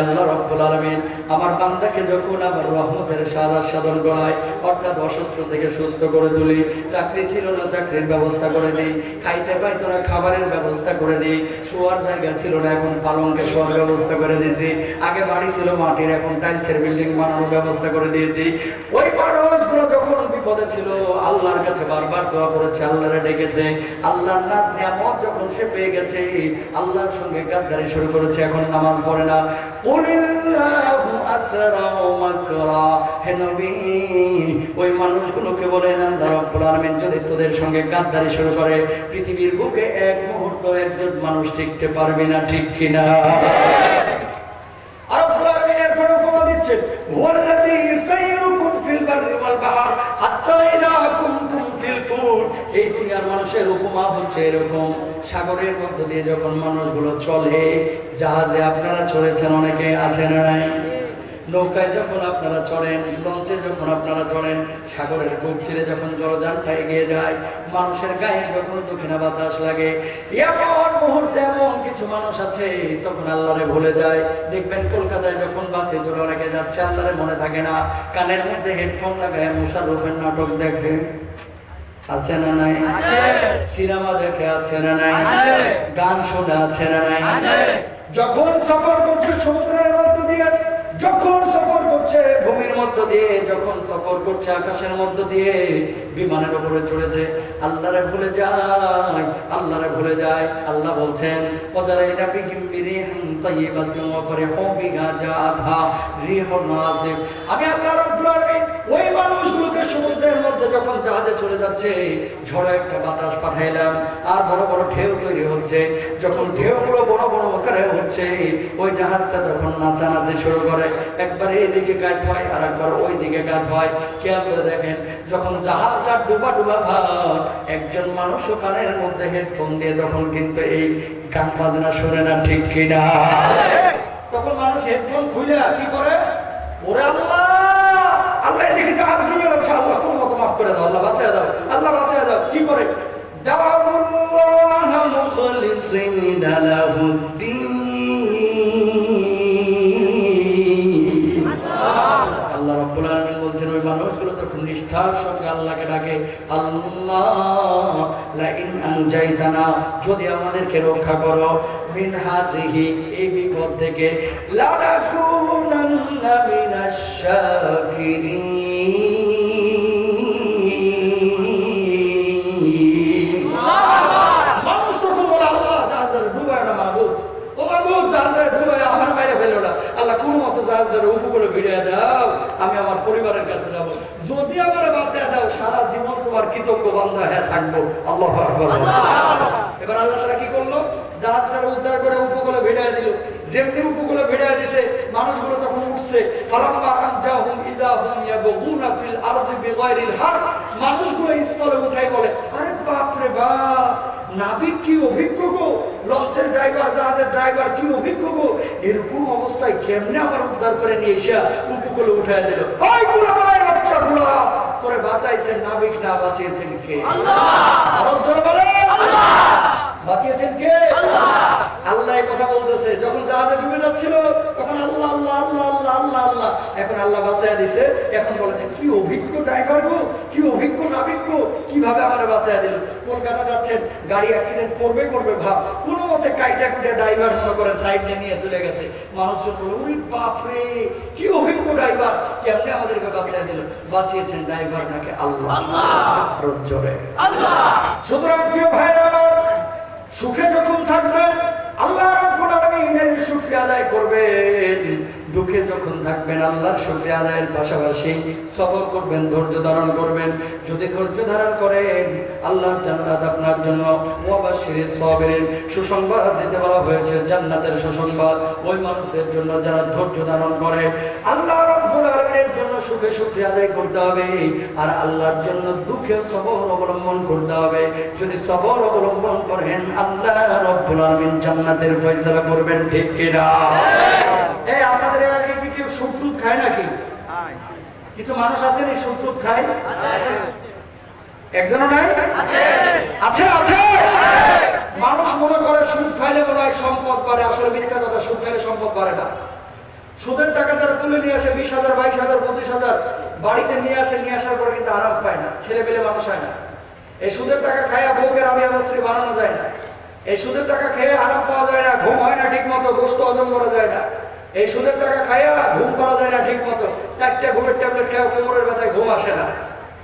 আল্লাহ রাব্বুল আলামিন আমার বান্দাকে যখন আমার রহমতের সাধন করায়, অর্থাৎ অসুস্থ থেকে সুস্থ করে তুলি, চাকরি ছিল না চাকরির ব্যবস্থা করে দিই, খাইতে পাইতো না খাবারের ব্যবস্থা করে দিই, শোয়ার জায়গা ছিল না এখন পালঙ্কে শোয়ার ব্যবস্থা করে দিয়েছি, আগে বাড়ি ছিল মাটির এখন টাইলসের বিল্ডিং বানানোর ব্যবস্থা করে দিয়েছি। ওই মানুষগুলো যখন বিপদে ছিল আল্লাহর কাছে বারবার দোয়া করেছে, আল্লাহরে ডেকেছে, আল্লাহর নাজ নিয়ামত যখন সে পেয়ে গেছে আল্লাহর সঙ্গে গাদ্দারি শুরু করেছে, এখন নামাজ পড়ে না। হে নবী, ওই মানুষগুলোকে বলেন আল্লাহ রাব্বুল আলামিন যদি তোদের সঙ্গে গাদ্দারি শুরু করে পৃথিবীর বুকে এক মুহূর্ত একজন মানুষ টিকতে পারবে না, ঠিক কিনা? আর রাব্বুল আলামিন এরপরে উপমা দিচ্ছেন, ওয়াল্লাযী ইউসাইয়িরুকুম ফিল বাররি ওয়াল বাহর হাত্তা ইযা কুনতুম ফিল ফুল। এই দুনিয়ার মানুষের উপমা হচ্ছে এরকম, সাগরের মধ্য দিয়ে যখন মানুষগুলো চলে, জাহাজে আপনারা চড়েছেন, অনেকে আছেন নাই? নৌকায় যখন আপনারা চড়েন, লঞ্চে যখন আপনারা চড়েন, সাগরের বুক চিরে যখন জলযানটা এগিয়ে যায়, মানুষের গায়ে যখন দক্ষিণা বাতাস লাগে, এমন মুহূর্তে এমন কিছু মানুষ আছে তখন আল্লাহরে ভুলে যায়। দেখবেন কলকাতায় যখন বাসে চড়ে অনেকে যাচ্ছে, আল্লাহরে মনে থাকে না, কানের মধ্যে হেডফোন লাগায় মোশাররফের নাটক দেখে, আছে না নাই? সিনেমা দেখে, আছে না নাই? গান শোনা, আছে না নাই? যখন সফর করছে সমুদ্রের মধ্য দিয়ে, যখন সফর করছে ভূমির মধ্য দিয়ে, যখন সফর করছে আকাশের মধ্য দিয়ে, বিমানের উপরে চড়েছে, আল্লাহরে ভুলে যায়, আল্লাহরে ভুলে যায়। আল্লাহ বলছেন, ওয়াজারাইনা বিহিম বিরিহিন তাইয়্যিবাতিন ওয়া ফারিহু বিহা জাআতহা রিহুন নাসিব। আমি আল্লাহ রাব্বুল আলামিন ওই মানুষগুলোকে সমুদ্রের মধ্যে যখন জাহাজে চলে যাচ্ছে, ঝড়ে একটা বাতাস পাঠাইলাম, আর বড় বড় ঢেউ তৈরি হচ্ছে। যখন ঢেউগুলো বড় বড় আকারে হচ্ছে, ওই জাহাজটা যখন নাচানাচি শুরু করে, একবার এইদিকে গাছ হয় আর একবার ওই দিকে গাছ হয়। খেয়াল করে দেখেন, যখন জাহাজটা ডুবা ডুবা ভাব, একজন মানুষ কানের মধ্যে হেডফোন দিয়ে তখন কিন্তু এই গান বাজনা শোনে না, ঠিক কিনা? তখন মানুষ হেডফোন খুলে কি করে? ওরে আল্লাহ, আল্লাহ এদিকে জাহাজ ডুবে যাচ্ছে, আল্লাহ কোন মতো মাফ করে দাও, আল্লাহ বাঁচিয়ে দাও, আল্লাহ বাঁচিয়ে দাও। কি করে? দাউল্লাহ মুখলিসিনা লাহুদ্দিন। আল্লাহ রাব্বুল আলামিন বলছেন, ওই মানুষগুলো তখন নিষ্ঠার সঙ্গে আল্লাহকে ডাকে, আল্লাহ লা ইন আনজাইতানা, যদি আমাদেরকে রক্ষা করো, মিন হাযিহি, এই বিপদ থেকে, লানাকুনান্না মিনাশ শাকিরিন। মানুষ তখন বলে, আল্লাহ জাহাজে ডুবায় না মাহবুব, ও মাহবুব জাহাজে ডুবায় আমার বাইরে ফেলো না, আল্লাহ কোন মতো জাহাজের উপকূলে ভিড়িয়ে দাও, আমি আমার পরিবারের কাছে যাবো, যদি আমার বাঁচিয়ে দাও সারা জীবন তোমার কৃতজ্ঞ বান্দা হয়ে থাকবো। আল্লাহু আকবার। এবার আল্লাহ তাআলা কি করলো? জাহাজটা উদ্ধার করে উপকূলে ভিড়িয়ে দিল। যেমনি উপকূলে ভিড়িয়ে দিছে, মানুষগুলো তখন উঠছে, ফালাম্মা আনজাহুম ইযা হুম ইয়াবগুনা ফিল আরদি বিগাইরিল হক। মানুষগুলো স্থলে উঠাই বলে, আরে বাপ রে বাপ, নাবিক কি অভিজ্ঞ গো, লঞ্চের ড্রাইভার, জাহাজের ড্রাইভার কি অভিজ্ঞ গো, এরকম অবস্থায় কেমনে আমার উদ্ধার করে নিয়ে এসে উপকূলে উঠাই দিল। ওই গুলামের বাচ্চাগুলা, তোরে বাঁচাইছেন নাবিক না, বাঁচিয়েছেন কে? আল্লাহ। আরো জোরে বলে, আল্লাহ। বাঁচিয়েছেন কে? আল্লাহ। আল্লাহ এই কথা বলতেছে, যখন জাহাজে ডুবে যাচ্ছিল তখন আল্লাহ আল্লাহ আল্লাহ আল্লাহ আল্লাহ আল্লাহ, এখন আল্লাহ বাঁচাইয়া দিছে, এখন বলেছে কি অভিজ্ঞ ড্রাইভার গো, কি অভিজ্ঞ নাবিক গো, কিভাবে আমারে বাঁচাইয়া দিল। কলকাতা যাচ্ছেন, গাড়ি অ্যাক্সিডেন্ট করবে করবে ভাব, কোনো মতে কাইটা কুটে ড্রাইভার মনে করে সাইড নিয়ে চলে গেছে। মানুষজন বলে, ওরে বাপ রে, কি অভিজ্ঞ ড্রাইভার, কেমনে আমাদেরকে বাঁচাইয়া দিল। বাঁচিয়েছেন ড্রাইভার নাকি আল্লাহ? আল্লাহ। জোরে আল্লাহ। সুতরাং প্রিয় ভাইরা আমার, সুখে যখন থাকবেন আল্লাহ রাব্বুল আলামিনের শুকরিয়া আদায় করবেন, দুঃখে দুঃখে যখন থাকবেন আল্লাহর শুকরিয়া আদায়ের পাশাপাশি সবর করবেন, ধৈর্য ধারণ করবেন। যদি ধৈর্য ধারণ করেন আল্লাহর জান্নাত আপনার জন্য ওয়াবাশশিরিস সাবিরিন, সুসংবাদ দিতে বলা হয়েছে জান্নাতের সুসংবাদ ওই মানুষদের জন্য যারা ধৈর্য ধারণ করে। আল্লাহ রাব্বুল আলামিনের জন্য সুখে শুকরিয়া আদায় করতে হবে, আর আল্লাহর জন্য দুঃখে সবর অবলম্বন করতে হবে। যদি সবর অবলম্বন করেন আল্লাহ রাব্বুল আলামিন জান্নাতের ফয়সালা করবেন, ঠিক কিনা? এই আপনাদের এলাকায় কি কেউ সুদ টুদ খায় নাকি? কিছু মানুষ আছেন এই সুদ টুদ খায়? একজনও নাই? আছে আছে আছে। মানুষ মনে করে সুদ খাইলে মনে হয় সম্পদ বাড়ে, আসলে মিথ্যা কথা। সুদ খাইলে সম্পদ বাড়ে না। সুদের টাকা যারা তুলে নিয়ে আসে 20,000, 22,000, 25,000 বাড়িতে নিয়ে আসে, নিয়ে আসার পর কিন্তু আরাম পায় না, ছেলে পেলে মানুষ হয় না। এই সুদের টাকা খাইয়া বউকে রাবিয়া মসরি বানানো যায় না। এই সুদের টাকা খেয়ে আরাম পাওয়া যায় না, ঘুম হয় না ঠিক মতো, গোশত হজম করা যায় না। এই সুদের টাকা খাইয়া ঘুম করা যায় না ঠিক মতো, 4টা ঘুমের ট্যাবলেট খেয়ে কোমরের ব্যথায় ঘুম আসে না।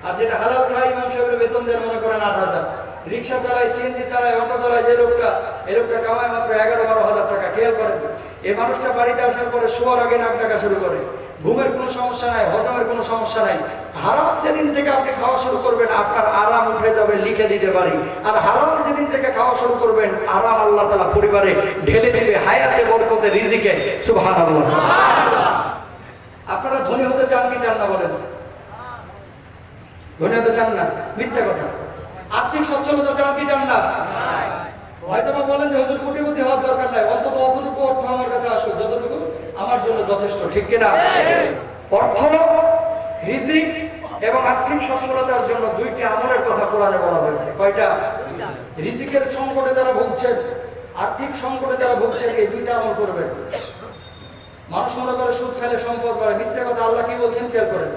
আর যেটা হালাল খাই ইমাম সাহেবের বেতন দেন মনে করেন 8,000, রিক্সা চালায়, সিএনজি চালায়, অটো চালায়, যে লোকটা এই লোকটা কামায় মাত্র 11-12,000 টাকা। খেয়াল করেন, এই মানুষটা বাড়িতে আসার পরে শোয়ার আগে নাক ডাকা শুরু করে। ঘুমের কোনো সমস্যা নাই, হজমের কোনো সমস্যা নাই। হারাম যেদিন থেকে আপনি খাওয়া শুরু করবেন আপনার আরাম উঠে যাবে, লিখে দিতে পারি। আর হারাম যেদিন থেকে খাওয়া শুরু করবেন আরাম আল্লাহ তাআলা পরিবারে ঢেলে দিবে, হায়াতে বরকতে, রিজিকে। সুবহানাল্লাহ। আপনারা ধনী হতে চান কি চান না বলেন? ধনী হতে চান না? মিথ্যা কথা। আর্থিক সচ্ছলতা চান কি চান না? হয়তো বা বলেন যে হুজুর কোটিপতি হওয়ার দরকার নাই, অন্তত অতটুকু অর্থ আমার কাছে আসুক, যতটুকু আমার জন্য যথেষ্ট, ঠিক কিনা? অর্থ, রিজিক এবং আর্থিক সচ্ছলতার জন্য 2টি আমলের কথা কোরআনে বলা হয়েছে। কয়টা? রিজিকের সংকটে যারা ভুগছেন, আর্থিক সংকটে যারা ভুগছেন, এই 2টা আমল করবেন। মানুষ মনে করে সুদ খেলে সম্পদ বাড়ে, মিথ্যা কথা। আল্লাহ কি বলছেন খেয়াল করেন।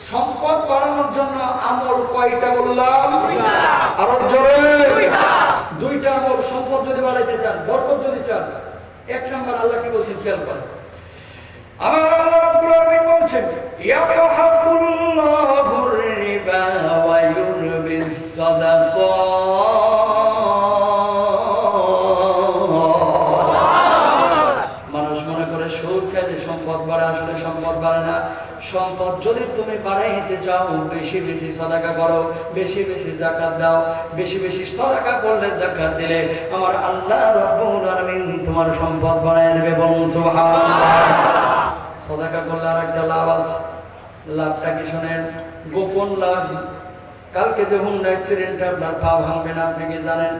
সম্পদ বাড়ানোর জন্য আমল কয়টা বললাম? আরো জোরে। 2টা আমল। সম্পদ যদি বাড়াইতে চান, বরকত যদি চান, 1 নম্বর আল্লাহ কি বলছেন খেয়াল করেন। আমার আল্লাহ রাব্বুল আলামিন বলছেন ইয়াহাকুল্লাহুর রিবা ওয়া ইউরবিস সাদাকাত। মানুষ মনে করে সুদ খেলে সম্পদ বাড়ে, আসলে সম্পদ বাড়ে না। সম্পদ যদি তুমি বাড়াইতে চাও বেশি বেশি সাদাকা করো, বেশি বেশি যাকাত দাও। বেশি বেশি সাদাকা করলে, যাকাত দিলে আমার আল্লাহ রাব্বুল আলামিন তোমার সম্পদ বাড়ায় দেবে। বলুন সুবহানাল্লাহ। সাদাকা করলে আরেকটা লাভ আছে। লাভটা কি শুনেন? গোপন লাভ। কালকে যে হুন্ডা অ্যাক্সিডেন্টে আপনার পা ভাঙবে না, আপনি কি জানেন?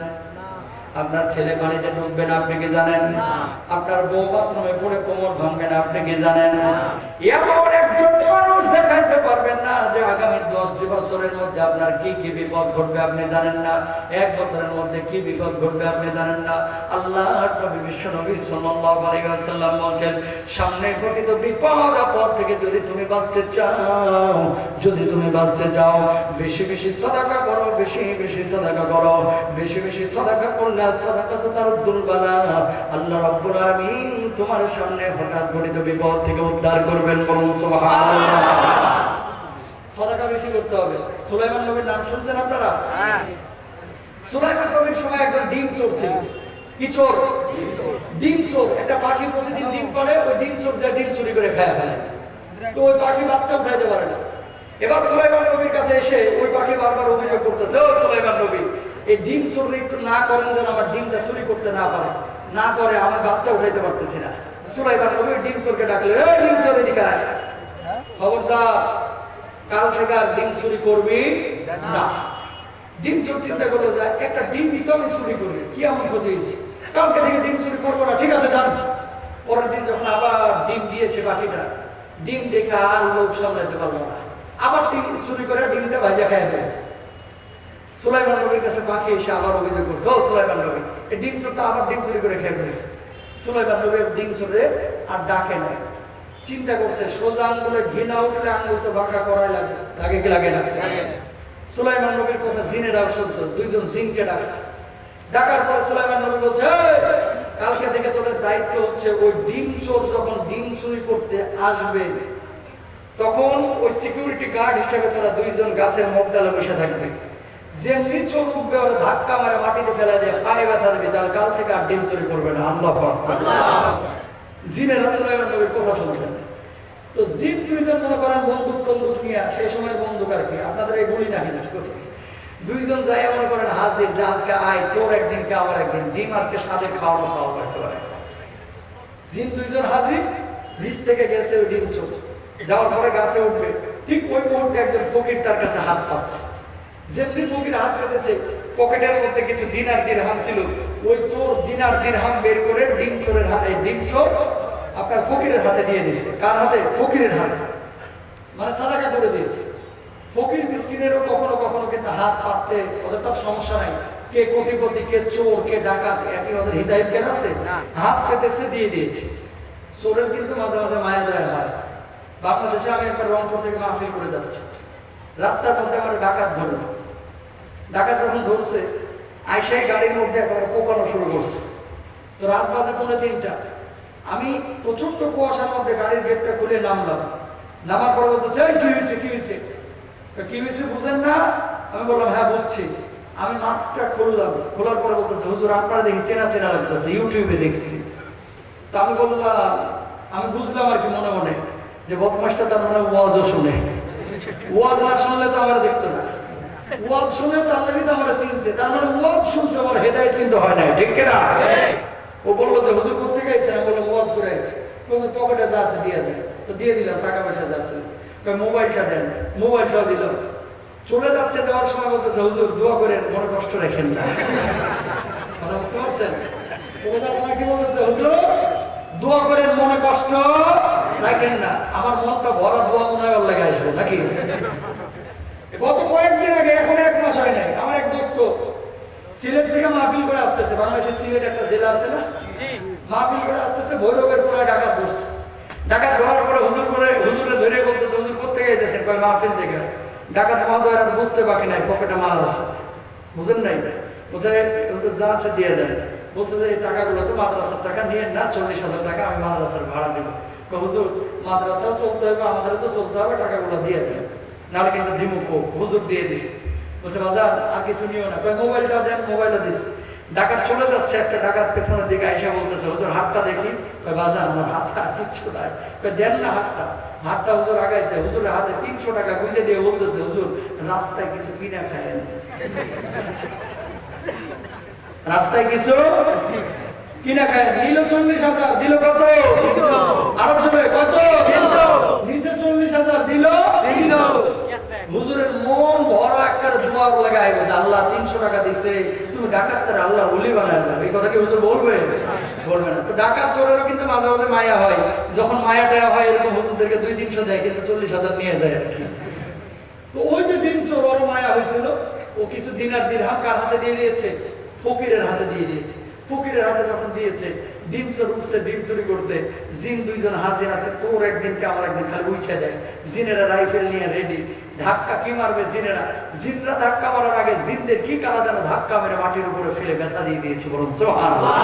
আপনার ছেলে পানিতে ঢুকবে না, আপনি কি জানেন? আপনার বউ বাথরুমে পড়ে কোমর ভাঙবে না, আপনি কি জানেন? এমন একজন মানুষ দেখাইতে পারবেন না যে আগামী 10 বছরের মধ্যে আপনার কি কি বিপদ ঘটবে, আপনি জানেন না। 1 বছরের মধ্যে কি বিপদ ঘটবে, আপনি জানেন না। আল্লাহর নবী বিশ্ব নবী সাল্লাল্লাহু আলাইহি ওয়াসাল্লাম বলেন, সামনে ঘটিত বিপদ আপদ থেকে যদি তুমি বাঁচতে চাও, যদি তুমি বাঁচতে চাও, বেশি বেশি সাদাকা করো, বেশি বেশি সাদাকা করো। বেশি বেশি সাদাকা করলে সাদাকা তো তার দুলবালা, আল্লাহ রাব্বুল আলামিন তোমার সামনে হঠাৎ ঘটিত বিপদ থেকে উদ্ধার করবেন। বলুন সুবহানাল্লাহ। সাদাকা বেশি করতে হবে। সুলাইমান নবীর নাম শুনছেন আপনারা? হ্যাঁ। সুলাইমান নবীর সময় একজন ডিম চোর ছিল। কি চোর? ডিম চোর। একটা পাখি প্রতিদিন ডিম পাড়ে, ওই ডিম চোর যে ডিম চুরি করে খায় ফেলে। তো ওই পাখি বাচ্চা উঠাইতে পারে না। এবার সুলাইমান নবীর কাছে এসে ওই পাখি বারবার অভিযোগ করতেছে, ও সুলাইমান নবী, এই ডিম চুরি একটু না করেন যেন আমার ডিমটা চুরি করতে না পারে, না করে আমার বাচ্চা উঠাইতে পারতেছি না। সুলাইমান নবী ডিম চোরকে ডাকলেন, এই ডিম চোর এদিকে আয়, খবরদার কাল থেকে আর ডিম চুরি করবি না। ডিম চোর চিন্তা করলো, যায় একটা ডিম দিতে আমি চুরি করি, কি এমন ক্ষতি হয়েছে, কালকে থেকে ডিম চুরি করবো না, ঠিক আছে যান। পরের দিন যখন আবার ডিম দিয়েছে পাখিটা, ডিম দেখে আর লোভ সামলাতে পারলো না, আবার ডিম চুরি করে ডিমটা ভাজা খাই ফেলেছে। সুলাইমান নবীর কাছে পাখি এসে আবার অভিযোগ করছে, ও সুলাইমান নবী, এই ডিম চোরটা আবার ডিম চুরি করে খেয়ে ফেলেছে। সুলাইমান নবী ডিম চোরে আর ডাকে নাই। চিন্তা করছে, সোজা আঙ্গুলে ঘৃণা উঠলে আঙ্গুল তো বাঁকা করাই লাগে, লাগে কি লাগে না? সুলাইমান নবীর কথা জিনেরাও শুনতো, 2জন জিনকে ডাকছে। ডাকার পর সুলাইমান নবী বলছে, কালকে থেকে তোদের দায়িত্ব হচ্ছে ওই ডিম চোর যখন ডিম চুরি করতে আসবে তখন ওই সিকিউরিটি গার্ড হিসেবে তোরা 2জন গাছের মগডালে বসে থাকবে। যেমনি চোর উঠবে ওরা ধাক্কা মারে মাটিতে ফেলা দিয়ে পায়ে ব্যথা দেবে, তাহলে কাল থেকে আর ডিম চুরি করবে না। আল্লাহু আকবার। জিনেরা সুলাইমান নবীর কথা শুনতেন। তো জিন দুইজন মনে করেন বন্দুক নিয়ে, সেই সময় বন্দুক আর কি, আপনাদের এই বলি না কিন্তু দুইজন যাই মনে করেন হাজির, যে আজকে আয় তোর একদিন কে আমার একদিন, ডিম আজকে সাথে খাওয়ানো করতে পারে। জিন দুইজন হাজির, নিচ থেকে গেছে ওই ডিম চোখ যাওয়ার পরে গাছে উঠবে, ঠিক ওই মুহূর্তে একজন ফকির তার কাছে হাত পাচ্ছে। যেমনি ফকির হাত পেতেছে, পকেটের মধ্যে কিছু দিনার দিরহাম ছিল, ওই চোর দিনার দিরহাম বের করে ডিম চোরের হাতে, ডিম চোর আপনার ফকিরের হাতে দিয়ে দিচ্ছে। কার হাতে? ফকিরের হাতে, মানে সাদাকা করে দিয়েছে। ফকির মিসকিনেরও কখনো কখনো কিন্তু হাত পাততে ওদের তো সমস্যা নাই, কে কোটিপতি, কে চোর, কে ডাকাত, একই ওদের হৃদয় জ্ঞান আছে, হাত পেতেছে দিয়ে দিয়েছে। চোরের কিন্তু মাঝে মাঝে মায়া দয়া হয়। বাংলাদেশে আমি একবার রংপুর থেকে মাহফিল করে যাচ্ছি, রাস্তার মধ্যে আমার ডাকাত ধরল। ডাকাত যখন ধরছে, আইসাই গাড়ির মধ্যে একবার কোপানো শুরু করছে। তো রাত বাজে 2:30, আমি প্রচন্ড কুয়াশার মধ্যে গাড়ির গেটটা খুলে নামলাম। নামার পরে বলতেছে, কি হয়েছে কি হয়েছে কি হয়েছে বুঝেন না? আমি বললাম হ্যাঁ বুঝছি। আমি মাস্কটা খুললাম, খোলার পরে বলতেছে, হুজুর আপনারা দেখি চেনা চেনা লাগতেছে, ইউটিউবে দেখছি। তো আমি বললাম, আমি বুঝলাম আর কি মনে মনে যে বদমাসটা তার মানে ওয়াজও শুনে, ওয়াজ না শুনলে তো আমরা দেখতো না, ওয়াজ শুনে তার মানে তো আমরা চিনছে, তার মানে ওয়াজ শুনছে, আমার হেদায়েত কিন্তু হয় নাই, ঠিক কিনা? ও বললো যে হুজুর করতে গেছে, আমি বললাম ওয়াজ করে আছে। পকেটে যা আছে দিয়ে দেন। তো দিয়ে দিলাম, টাকা পয়সা যা আছে। মোবাইলটা দেন, মোবাইলটাও দিলাম। চলে যাচ্ছে, দেওয়ার সময় বলতেছে, হুজুর দোয়া করে মনে কষ্ট রাখেন না। বুঝতে পারছেন? চলে যাওয়ার সময় কি বলতেছে, হুজুর দোয়া করেন মনে কষ্ট রাখেন না। আমার মনটা ভরা দোয়া মনে হয় লাগে আসবে নাকি? গত কয়েকদিন আগে, এখন 1 মাস হয় নাই, আমার এক দোস্ত সিলেট থেকে মাহফিল করে আসতেছে, বাংলাদেশের সিলেট একটা জেলা আছে না, মাহফিল করে আসতেছে, ভৈরবের পরে ডাকাত ধরছে। ডাকাত ধরার পরে হুজুরে ধরে বলতেছে, হুজুর কোথেকে গেছেন? কয় মাহফিল থেকে। ডাকাত মহোদয় আর বুঝতে বাকি নাই, পকেটে মাল আছে, বুঝেন নাই, বুঝে হুজুর যা আছে দিয়ে দেন। বলছে যে এই টাকাগুলো তো মাদ্রাসার টাকা নিয়ে না, 40,000 টাকা আমি মাদ্রাসার ভাড়া দিব। হুজুর মাদ্রাসাও চলতে হবে, আমাদের তো চলতে হবে, টাকাগুলো দিয়ে দেন, নাহলে কিন্তু দিমুখো। হুজুর দিয়ে দিছে। বলছে বাজার আর কিছু নিও না। মোবাইলটা দেন, মোবাইলও দিচ্ছে। ডাকাত চলে যাচ্ছে, একটা ডাকাত পেছনের দিকে আইসা বলতেছে, হুজুর হাতটা দেখি। বাজার আমার হাতটা কিচ্ছু নাই। দেন না হাতটা। হাতটা হুজুর আগাইছে, হুজুরের হাতে 300 টাকা গুঁজে দিয়ে বলতেছে, হুজুর রাস্তায় কিছু কিনা খায়, রাস্তায় কিছু কিনা খায়। নিল 40,000, দিল কত? আরো জোরে কত? নিচে 40,000, দিল। হুজুরের মন ভরা একটা দোয়া লাগাই, আল্লাহ 300 টাকা দিছে, তুমি ডাকাতদের আল্লাহ ওলি বানায় দাও। এই কথা কি হুজুর বলবে? বলবে না। তো ডাকাত চোরেরও কিন্তু মাঝে মাঝে মায়া হয়, যখন মায়া টায়া হয় এরকম হুজুরদেরকে 200-300 দেয়, কিন্তু 40,000 নিয়ে যায় আর কি। তো ওই যে ডিম চোর, ওর মায়া হয়েছিল, ও কিছু দিনার দিরহাম কার হাতে দিয়ে দিয়েছে? ফকিরের হাতে দিয়ে দিয়েছে। ফকিরের হাতে যখন দিয়েছে, ডিম চোর উঠছে ডিম চুরি করতে। জিন দুইজন হাজির আছে, তোর একদিন কে আমার একদিন, খালি উঠে দেয়। জিনেরা রাইফেল নিয়ে রেডি। ধাক্কা কি মারবে জিনেরা? জিনরা ধাক্কা মারার আগে জিনদের কি কারা যেন ধাক্কা মেরে মাটির উপরে ফেলে ব্যথা দিয়ে দিয়েছে, বরং সুবহানাল্লাহ।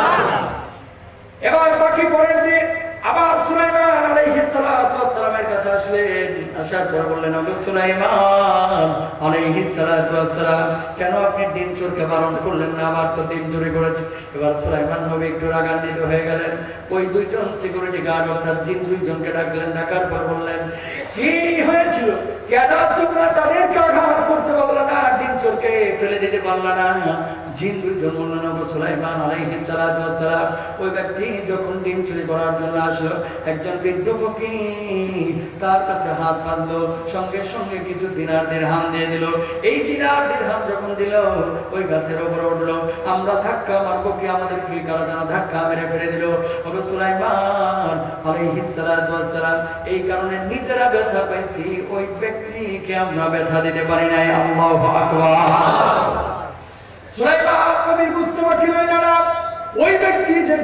এবার বাকি পরের দিন আবার সুলাইমান আলাইহিস সালাতু ওয়াস সালামের কাছে আসলেন। আসার পর বললেন, ওগো সুলাইমান আলাইহিস সালাতু ওয়াস সালাম, কেন আপনি ডিম চোরকে বারণ করলেন না? আবার তো ডিম চুরি করেছে। এবার সুলাইমান নবী একটু রাগান্বিত হয়ে গেলেন। ওই দুইজন সিকিউরিটি গার্ড অর্থাৎ জিন দুইজনকে ডাকলেন। ডাকার পর বললেন, কি হয়েছিল? কেন তোমরা তাদেরকে আঘাত করতে পারলে না? ডিম চোরকে ফেলে দিতে পারলে না? জিন দুইজন বললেন, ওগো সুলাইমান আলাইহিস সালাতু ওয়াস সালাম, ওই ব্যক্তি যখন ডিম চুরি করার জন্য আসলো, একজন বৃদ্ধ ফকির তার কাছে হাত বাঁধলো, সঙ্গে সঙ্গে কিছু দিনার দিরহাম দিয়ে দিল। এই দিনার দিরহাম যখন দিল, ওই গাছের উপরে উঠলো। আমরা ধাক্কা মারবো কি, আমাদের কি কারা যেন ধাক্কা মেরে ফেলে দিল। ওগো সুলাইমান আলাইহিস সালাতু ওয়াস সালাম, এই কারণে নিজেরা ব্যথা পাইছি, ওই ব্যক্তিকে আমরা ব্যথা দিতে পারি নাই। আল্লাহু আকবার। সুলাইমান নবী বুঝতে পারছিলেন না ওই ব্যক্তি যে